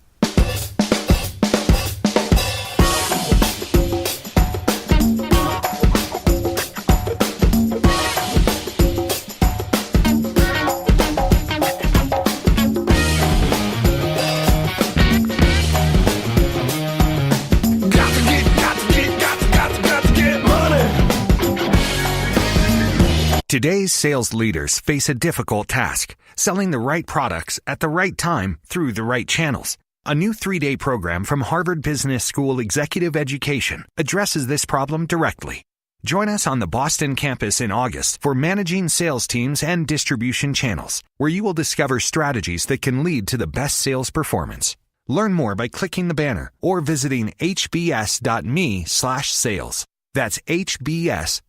Today's sales leaders face a difficult task, selling the right products at the right time through the right channels. A new 3-day program from Harvard Business School Executive Education addresses this problem directly. Join us on the Boston campus in August for Managing Sales Teams and Distribution Channels, where you will discover strategies that can lead to the best sales performance. Learn more by clicking the banner or visiting hbs.me/sales. That's hbs.me/sales.